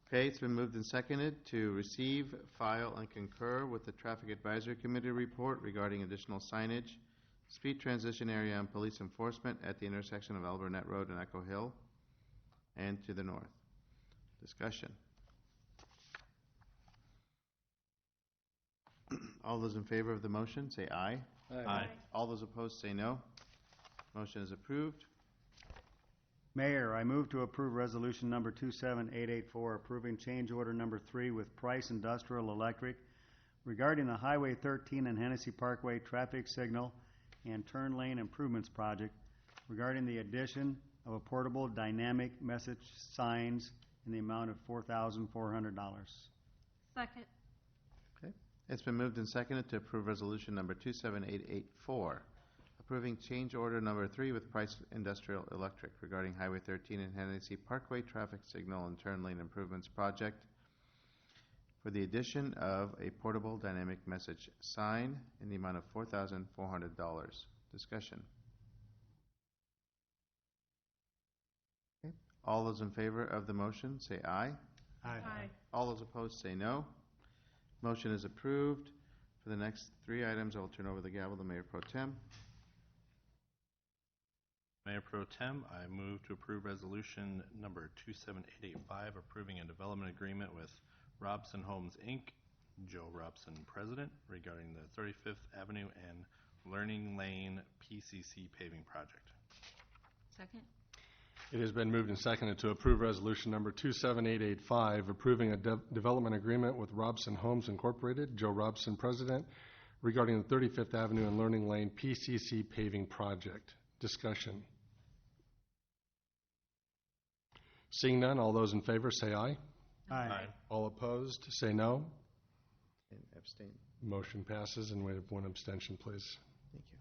Okay, it's been moved and seconded to receive, file, and concur with the Traffic Advisory Committee report regarding additional signage, speed transition area, and police enforcement at the intersection of Albernette Road and Echo Hill and to the north. Discussion. All those in favor of the motion, say aye. Aye. All those opposed, say no. Motion is approved. Mayor, I move to approve resolution number 27884, approving change order number 3 with Price Industrial Electric regarding the Highway 13 and Hennessy Parkway traffic signal and turn lane improvements project regarding the addition of a portable dynamic message signs in the amount of $4,400. Second. Okay. It's been moved and seconded to approve resolution number 27884, approving change order number 3 with Price Industrial Electric regarding Highway 13 and Hennessy Parkway traffic signal and turn lane improvements project for the addition of a portable dynamic message sign in the amount of $4,400. Discussion. Okay. All those in favor of the motion say aye. Aye. All those opposed say no. Motion is approved. For the next 3 items, I will turn over the gavel to Mayor Pro Tem. Mayor Pro Tem, I move to approve resolution number 27885, approving a development agreement with Robson Homes, Inc., Joe Robson, President, regarding the 35th Avenue and Learning Lane PCC paving project. Second. It has been moved and seconded to approve resolution number 27885, approving a development agreement with Robson Homes Incorporated, Joe Robson, President, regarding the 35th Avenue and Learning Lane PCC paving project. Discussion. Seeing none, all those in favor say aye. Aye. All opposed, say no. And abstain. Motion passes, and we have 1 abstention, please. Thank you.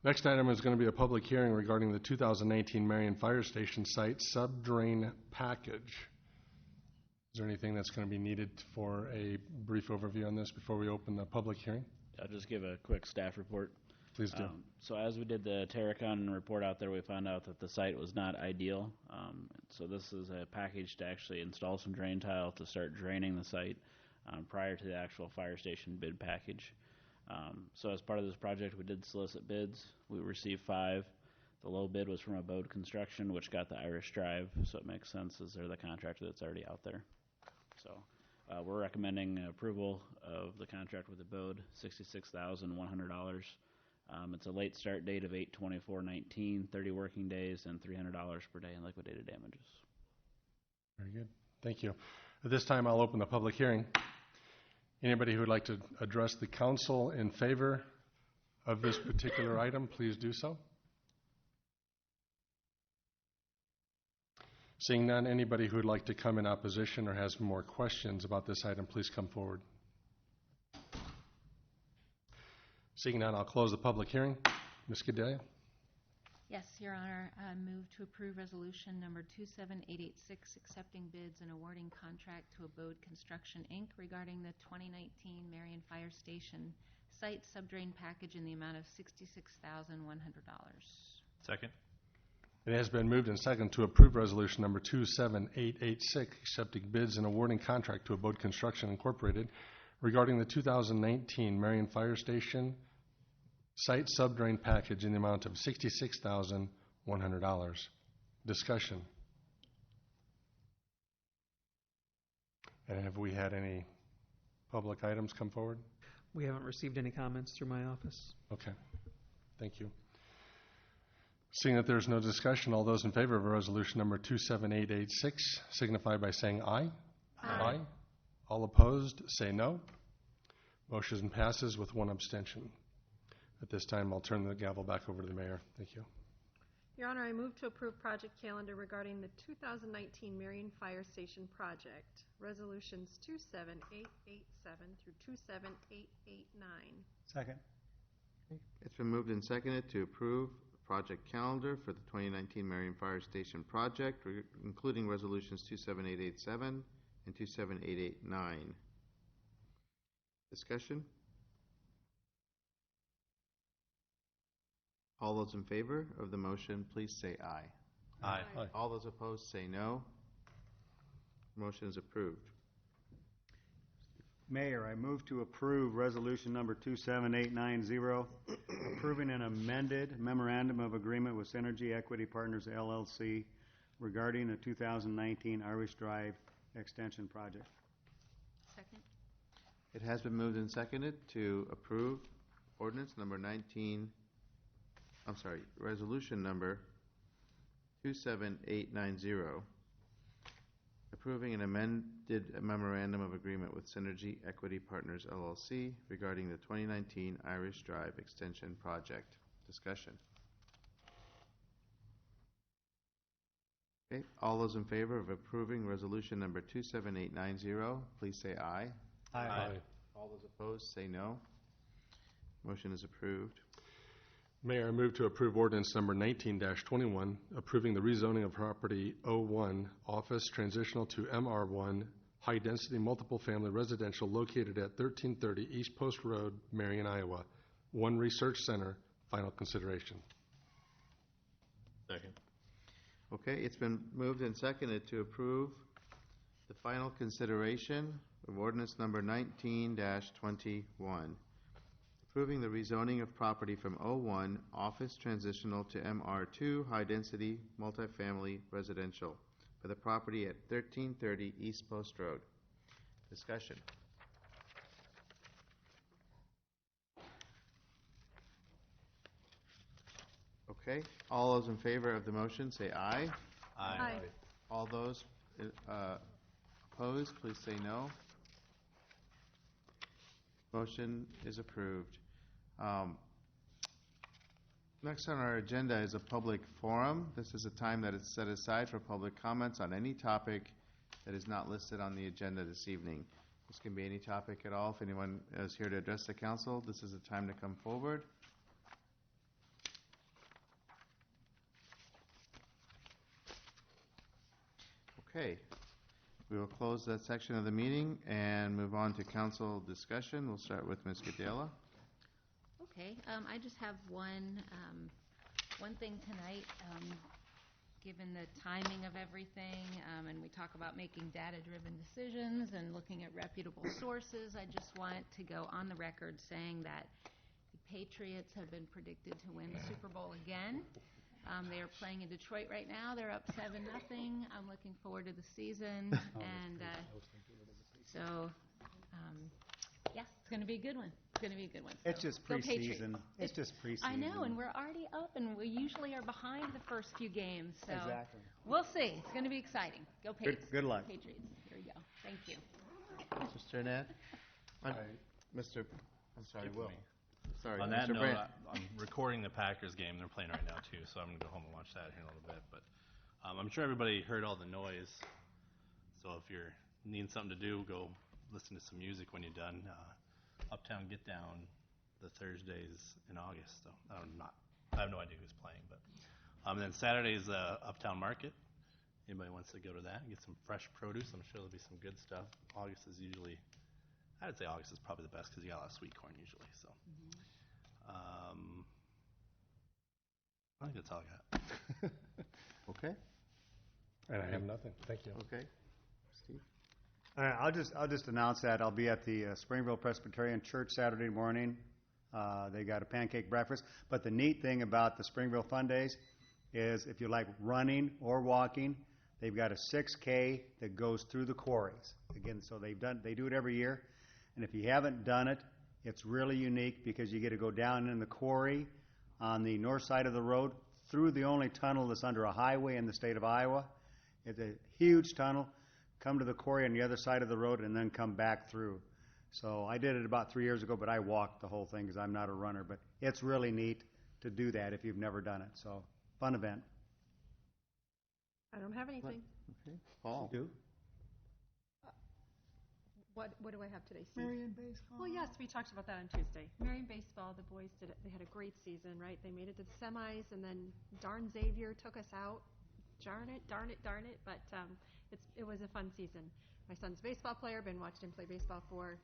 Next item is going to be a public hearing regarding the 2019 Marion Fire Station site subdrain package. Is there anything that's going to be needed for a brief overview on this before we open the public hearing? I'll just give a quick staff report. Please do. So as we did the Terracon report out there, we found out that the site was not ideal. So this is a package to actually install some drain tile to start draining the site prior to the actual fire station bid package. So as part of this project, we did solicit bids. We received 5. The low bid was from Abode Construction, which got the Irish Drive, so it makes sense as they're the contractor that's already out there. So we're recommending approval of the contract with Abode, $66,100. It's a late start date of 8/24/19, 30 working days, and $300 per day in liquidated damages. Very good. Thank you. At this time, I'll open the public hearing. Anybody who would like to address the council in favor of this particular item, please do so. Seeing none, anybody who would like to come in opposition or has more questions about this item, please come forward. Seeing none, I'll close the public hearing. Ms. Gadelia? Yes, Your Honor. I move to approve resolution number 27886, accepting bids and awarding contract to Abode Construction, Inc. regarding the 2019 Marion Fire Station site subdrain package in the amount of $66,100. Second. It has been moved and seconded to approve resolution number 27886, accepting bids and awarding contract to Abode Construction, Incorporated regarding the 2019 Marion Fire Station site subdrain package in the amount of $66,100. Discussion. And have we had any public items come forward? We haven't received any comments through my office. Okay. Thank you. Seeing that there's no discussion, all those in favor of resolution number 27886 signify by saying aye. Aye. All opposed, say no. Motion passes with 1 abstention. At this time, I'll turn the gavel back over to the mayor. Thank you. Your Honor, I move to approve project calendar regarding the 2019 Marion Fire Station project, resolutions 27887 through 27889. Second. It's been moved and seconded to approve project calendar for the 2019 Marion Fire Station project, including resolutions 27887 and 27889. Discussion? All those in favor of the motion, please say aye. Aye. All those opposed, say no. Motion is approved. Mayor, I move to approve resolution number 27890, approving an amended memorandum of agreement with Synergy Equity Partners LLC regarding the 2019 Irish Drive extension project. Second. It has been moved and seconded to approve resolution number 27890, approving an amended memorandum of agreement with Synergy Equity Partners LLC regarding the 2019 Irish Drive extension project. Discussion. Okay, all those in favor of approving resolution number 27890, please say aye. Aye. All those opposed, say no. Motion is approved. Mayor, I move to approve ordinance number 19-21, approving the rezoning of property 01, office transitional to MR1, high-density multiple-family residential located at 1330 East Post Road, Marion, Iowa. One Research Center, final consideration. Second. Okay, it's been moved and seconded to approve the final consideration of ordinance number 19-21, approving the rezoning of property from O1 office transitional to MR2 high-density multifamily residential for the property at 1330 East Post Road. Discussion. Okay, all those in favor of the motion say aye. Aye. All those opposed, please say no. Motion is approved. Next on our agenda is a public forum. This is a time that is set aside for public comments on any topic that is not listed on the agenda this evening. This can be any topic at all. If anyone is here to address the council, this is the time to come forward. Okay, we will close that section of the meeting and move on to council discussion. We'll start with Ms. Gadela. Okay, I just have one thing tonight. Given the timing of everything, and we talk about making data-driven decisions and looking at reputable sources, I just want to go on the record saying that the Patriots have been predicted to win the Super Bowl again. They are playing in Detroit right now. They're up 7-0. I'm looking forward to the season, and so yeah, it's going to be a good one. It's going to be a good one. So It's just go Patriots. preseason. It's just preseason. I know, and we're already up, and we usually are behind the first few games. So Exactly. we'll see. It's going to be exciting. Go Patriots. Good luck. Patriots. Here we go. Thank you. Mr. Arnett? I'm sorry, Will. Sorry, On that Mr. note, Brandt. I'm recording the Packers game. They're playing right now, too, so I'm going to go home and watch that here in a little bit. But I'm sure everybody heard all the noise. So if you're needing something to do, go listen to some music when you're done. Uptown Get Down, the Thursdays in August. So I have no idea who's playing. But and then Saturday's Uptown Market. Anybody wants to go to that and get some fresh produce? I'm sure there'll be some good stuff. August is usually, I would say August is probably the best because you got a lot of sweet corn usually. So I think that's all I got. Okay. And I have nothing. Thank you. Okay. Steve? All right, I'll just announce that I'll be at the Springville Presbyterian Church Saturday morning. They got a pancake breakfast. But the neat thing about the Springville Fun Days is if you like running or walking, they've got a 6K that goes through the quarries. Again, so they do it every year. And if you haven't done it, it's really unique because you get to go down in the quarry on the north side of the road through the only tunnel that's under a highway in the state of Iowa. It's a huge tunnel. Come to the quarry on the other side of the road and then come back through. So I did it about 3 years ago, but I walked the whole thing because I'm not a runner. But it's really neat to do that if you've never done it. So fun event. I don't have anything. Okay, Paul? You do? What do I have today, Steve? Marion baseball. Well, yes, we talked about that on Tuesday. Marion baseball, the boys did it. They had a great season, right? They made it to the semis, and then darn Xavier took us out. Darn it. But it was a fun season. My son's a baseball player. Been watching him play baseball for,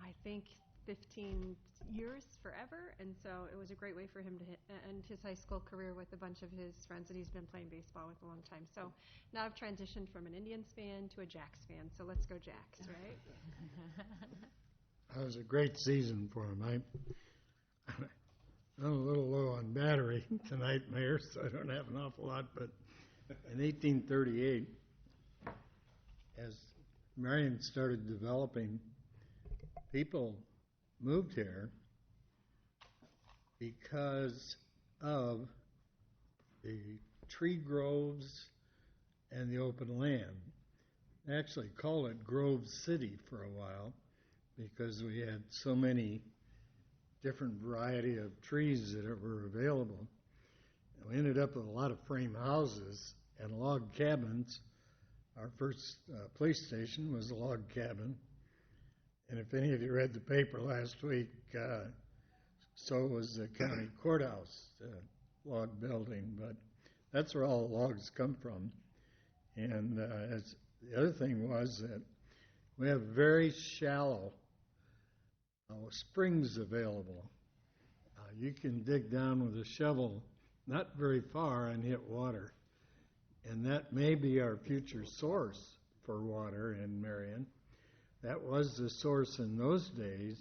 I think, 15 years, forever. And so it was a great way for him to end his high school career with a bunch of his friends that he's been playing baseball with a long time. So now I've transitioned from an Indians fan to a Jacks fan. So let's go Jacks, right? That was a great season for him. I'm a little low on battery tonight, Mayor, so I don't have an awful lot. But in 1838, as Marion started developing, people moved here because of the tree groves and the open land. They actually called it Grove City for a while because we had so many different variety of trees that were available. And we ended up with a lot of frame houses and log cabins. Our first police station was a log cabin. And if any of you read the paper last week, so was the county courthouse log building. But that's where all the logs come from. And the other thing was that we have very shallow springs available. You can dig down with a shovel not very far and hit water. And that may be our future source for water in Marion. That was the source in those days,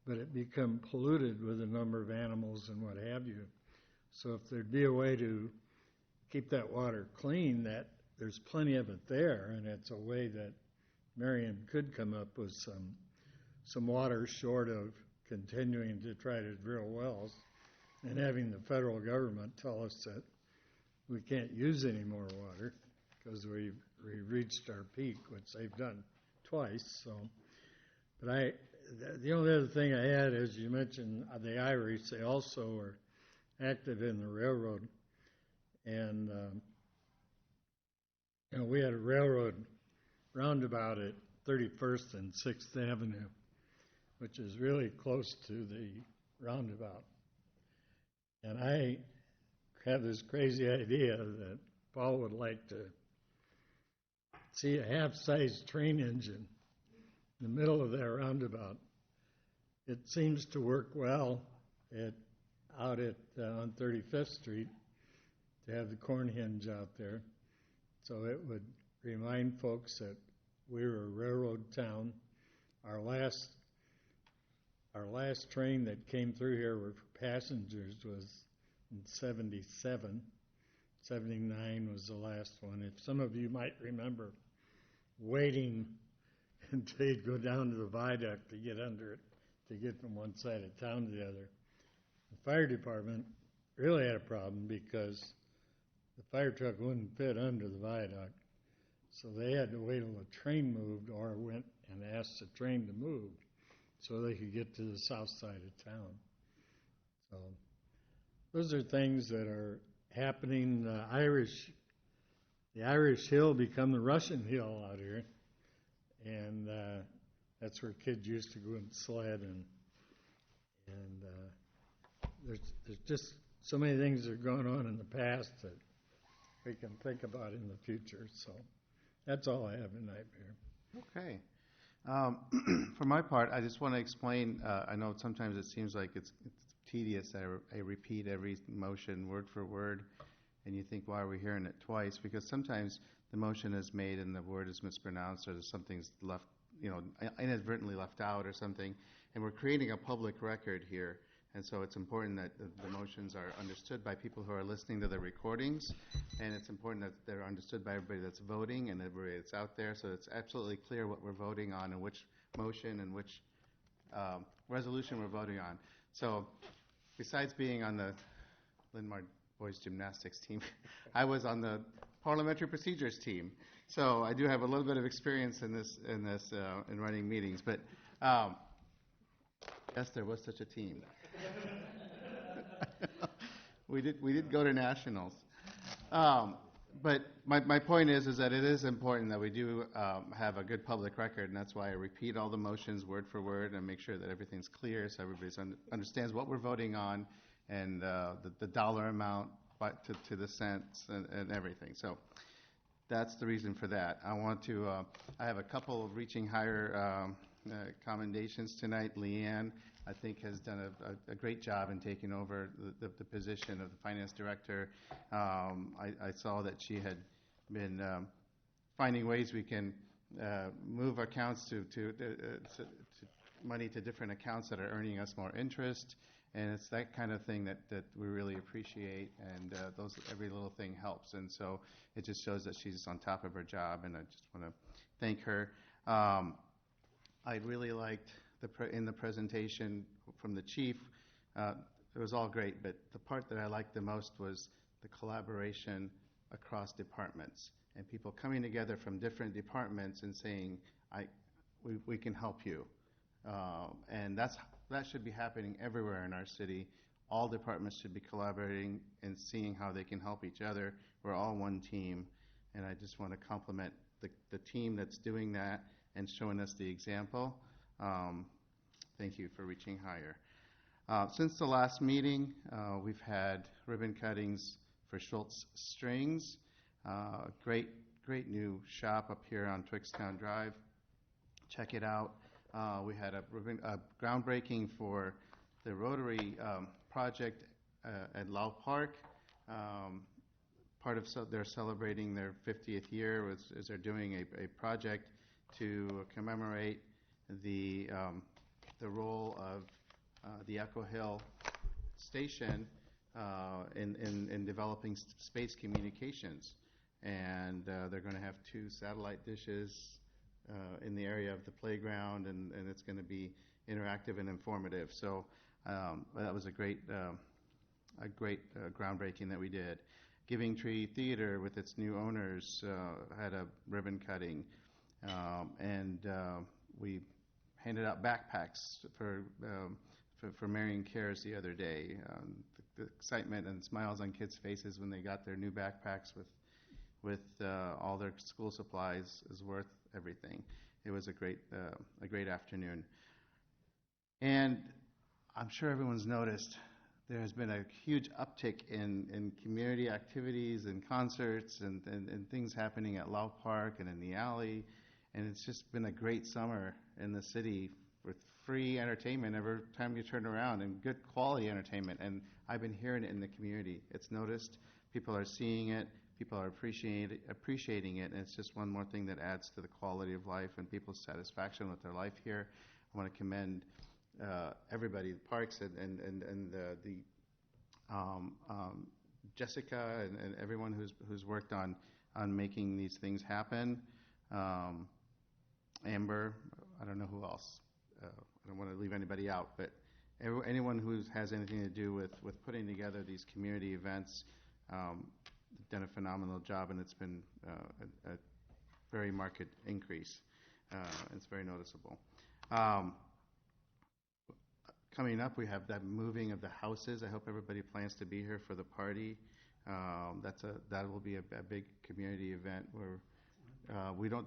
but it became polluted with a number of animals and what have you. So if there'd be a way to keep that water clean, that there's plenty of it there, and it's a way that Marion could come up with some water short of continuing to try to drill wells and having the federal government tell us that we can't use any more water because we've reached our peak, which they've done twice. So, but the only other thing I had is you mentioned the Irish. They also were active in the railroad, and we had a railroad roundabout at 31st and 6th Avenue, which is really close to the roundabout. And I have this crazy idea that Paul would like to see a half-sized train engine in the middle of that roundabout. It seems to work well out on 35th Street to have the corn hinge out there. So it would remind folks that we were a railroad town. Our last train that came through here for passengers was in 77. 79 was the last one. If some of you might remember waiting until you'd go down to the viaduct to get under it, to get from one side of town to the other. The fire department really had a problem because the fire truck wouldn't fit under the viaduct. So they had to wait till the train moved or went and asked the train to move so they could get to the south side of town. So those are things that are happening. The Irish Hill become the Russian Hill out here. And that's where kids used to go and sled. And there's just so many things that are going on in the past that we can think about in the future. So that's all I have tonight, Mayor. Okay. For my part, I just want to explain, I know sometimes it seems like it's tedious that I repeat every motion word for word, and you think, why are we hearing it twice? Because sometimes the motion is made and the word is mispronounced or something's left, inadvertently left out or something, and we're creating a public record here. And so it's important that the motions are understood by people who are listening to the recordings, and it's important that they're understood by everybody that's voting and everybody that's out there, so it's absolutely clear what we're voting on and which motion and which resolution we're voting on. So besides being on the Linn-Mar boys gymnastics team, I was on the parliamentary procedures team. So I do have a little bit of experience in in running meetings, but yes, there was such a team. We did go to nationals. But my point is that it is important that we do have a good public record, and that's why I repeat all the motions word for word and make sure that everything's clear so everybody understands what we're voting on and the dollar amount to the cents and everything. So that's the reason for that. I have a couple of reaching higher commendations tonight. Leanne, I think, has done a great job in taking over the position of the finance director. I saw that she had been finding ways we can move accounts to money to different accounts that are earning us more interest, and it's that kind of thing that we really appreciate, and every little thing helps, and so it just shows that she's on top of her job, and I just want to thank her. I really liked in the presentation from the chief. It was all great, but the part that I liked the most was the collaboration across departments and people coming together from different departments and saying, we can help you. And that should be happening everywhere in our city. All departments should be collaborating and seeing how they can help each other. We're all one team, and I just want to compliment the team that's doing that and showing us the example. Thank you for reaching higher. Since the last meeting, we've had ribbon cuttings for Schultz Strings. Great new shop up here on Twixtown Drive. Check it out. We had a groundbreaking for the Rotary project at Lau Park. Part of they're celebrating their 50th year is they're doing a project to commemorate the role of the Echo Hill Station in developing space communications. And they're going to have 2 satellite dishes in the area of the playground, and it's going to be interactive and informative. So that was a great groundbreaking that we did. Giving Tree Theater, with its new owners, had a ribbon cutting, and we handed out backpacks for Marion Cares the other day. The excitement and smiles on kids' faces when they got their new backpacks with all their school supplies is worth everything. It was a great afternoon. And I'm sure everyone's noticed there has been a huge uptick in community activities and concerts and things happening at Lau Park and in the alley. And it's just been a great summer in the city with free entertainment every time you turn around and good quality entertainment. And I've been hearing it in the community. It's noticed. People are seeing it. People are appreciating it. And it's just one more thing that adds to the quality of life and people's satisfaction with their life here. I want to commend everybody, the parks and Jessica and everyone who's worked on making these things happen. Amber, I don't know who else. I don't want to leave anybody out, but anyone who has anything to do with putting together these community events, done a phenomenal job, and it's been a very marked increase. It's very noticeable. Coming up, we have that moving of the houses. I hope everybody plans to be here for the party. That will be a big community event where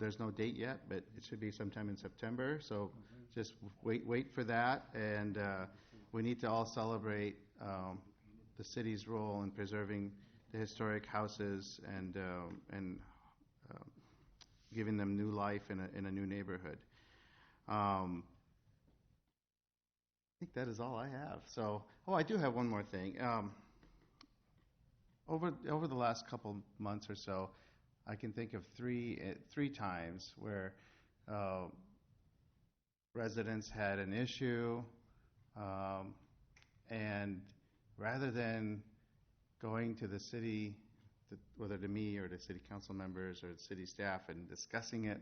there's no date yet, but it should be sometime in September. So just wait for that, and we need to all celebrate the city's role in preserving the historic houses and giving them new life in a new neighborhood. I think that is all I have. So, I do have one more thing. Over the last couple months or so, I can think of three times where residents had an issue, and rather than going to the city, whether to me or to city council members or the city staff, and discussing it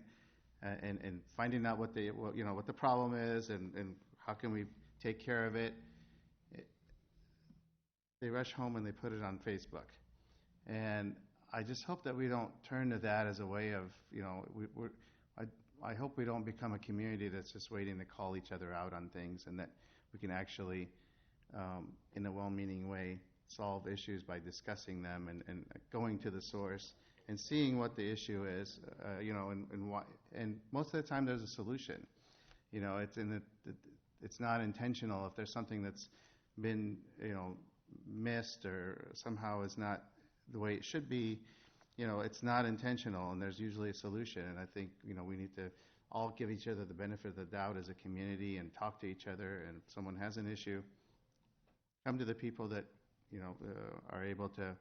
and finding out what the problem is and how can we take care of it, they rush home and they put it on Facebook. And I just hope that we don't turn to that as a way of, I hope we don't become a community that's just waiting to call each other out on things, and that we can actually, in a well-meaning way, solve issues by discussing them and going to the source and seeing what the issue is, and why. And most of the time, there's a solution. It's not intentional. If there's something that's been, missed or somehow is not the way it should be, it's not intentional, and there's usually a solution. And I think, we need to all give each other the benefit of the doubt as a community and talk to each other. And if someone has an issue, come to the people that, are able to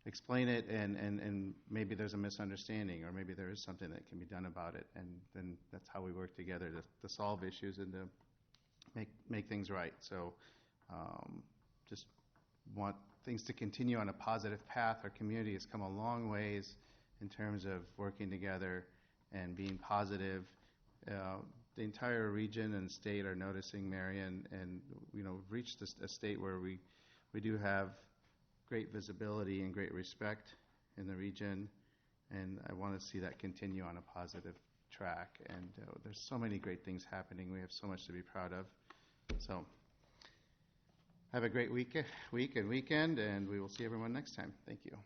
explain it, and maybe there's a misunderstanding, or maybe there is something that can be done about it. And then that's how we work together to solve issues and to make things right. So just want things to continue on a positive path. Our community has come a long ways in terms of working together and being positive. The entire region and state are noticing Marion, and we've reached a state where we do have great visibility and great respect in the region, and I want to see that continue on a positive track. And there's so many great things happening. We have so much to be proud of. So have a great week and weekend, and we will see everyone next time. Thank you.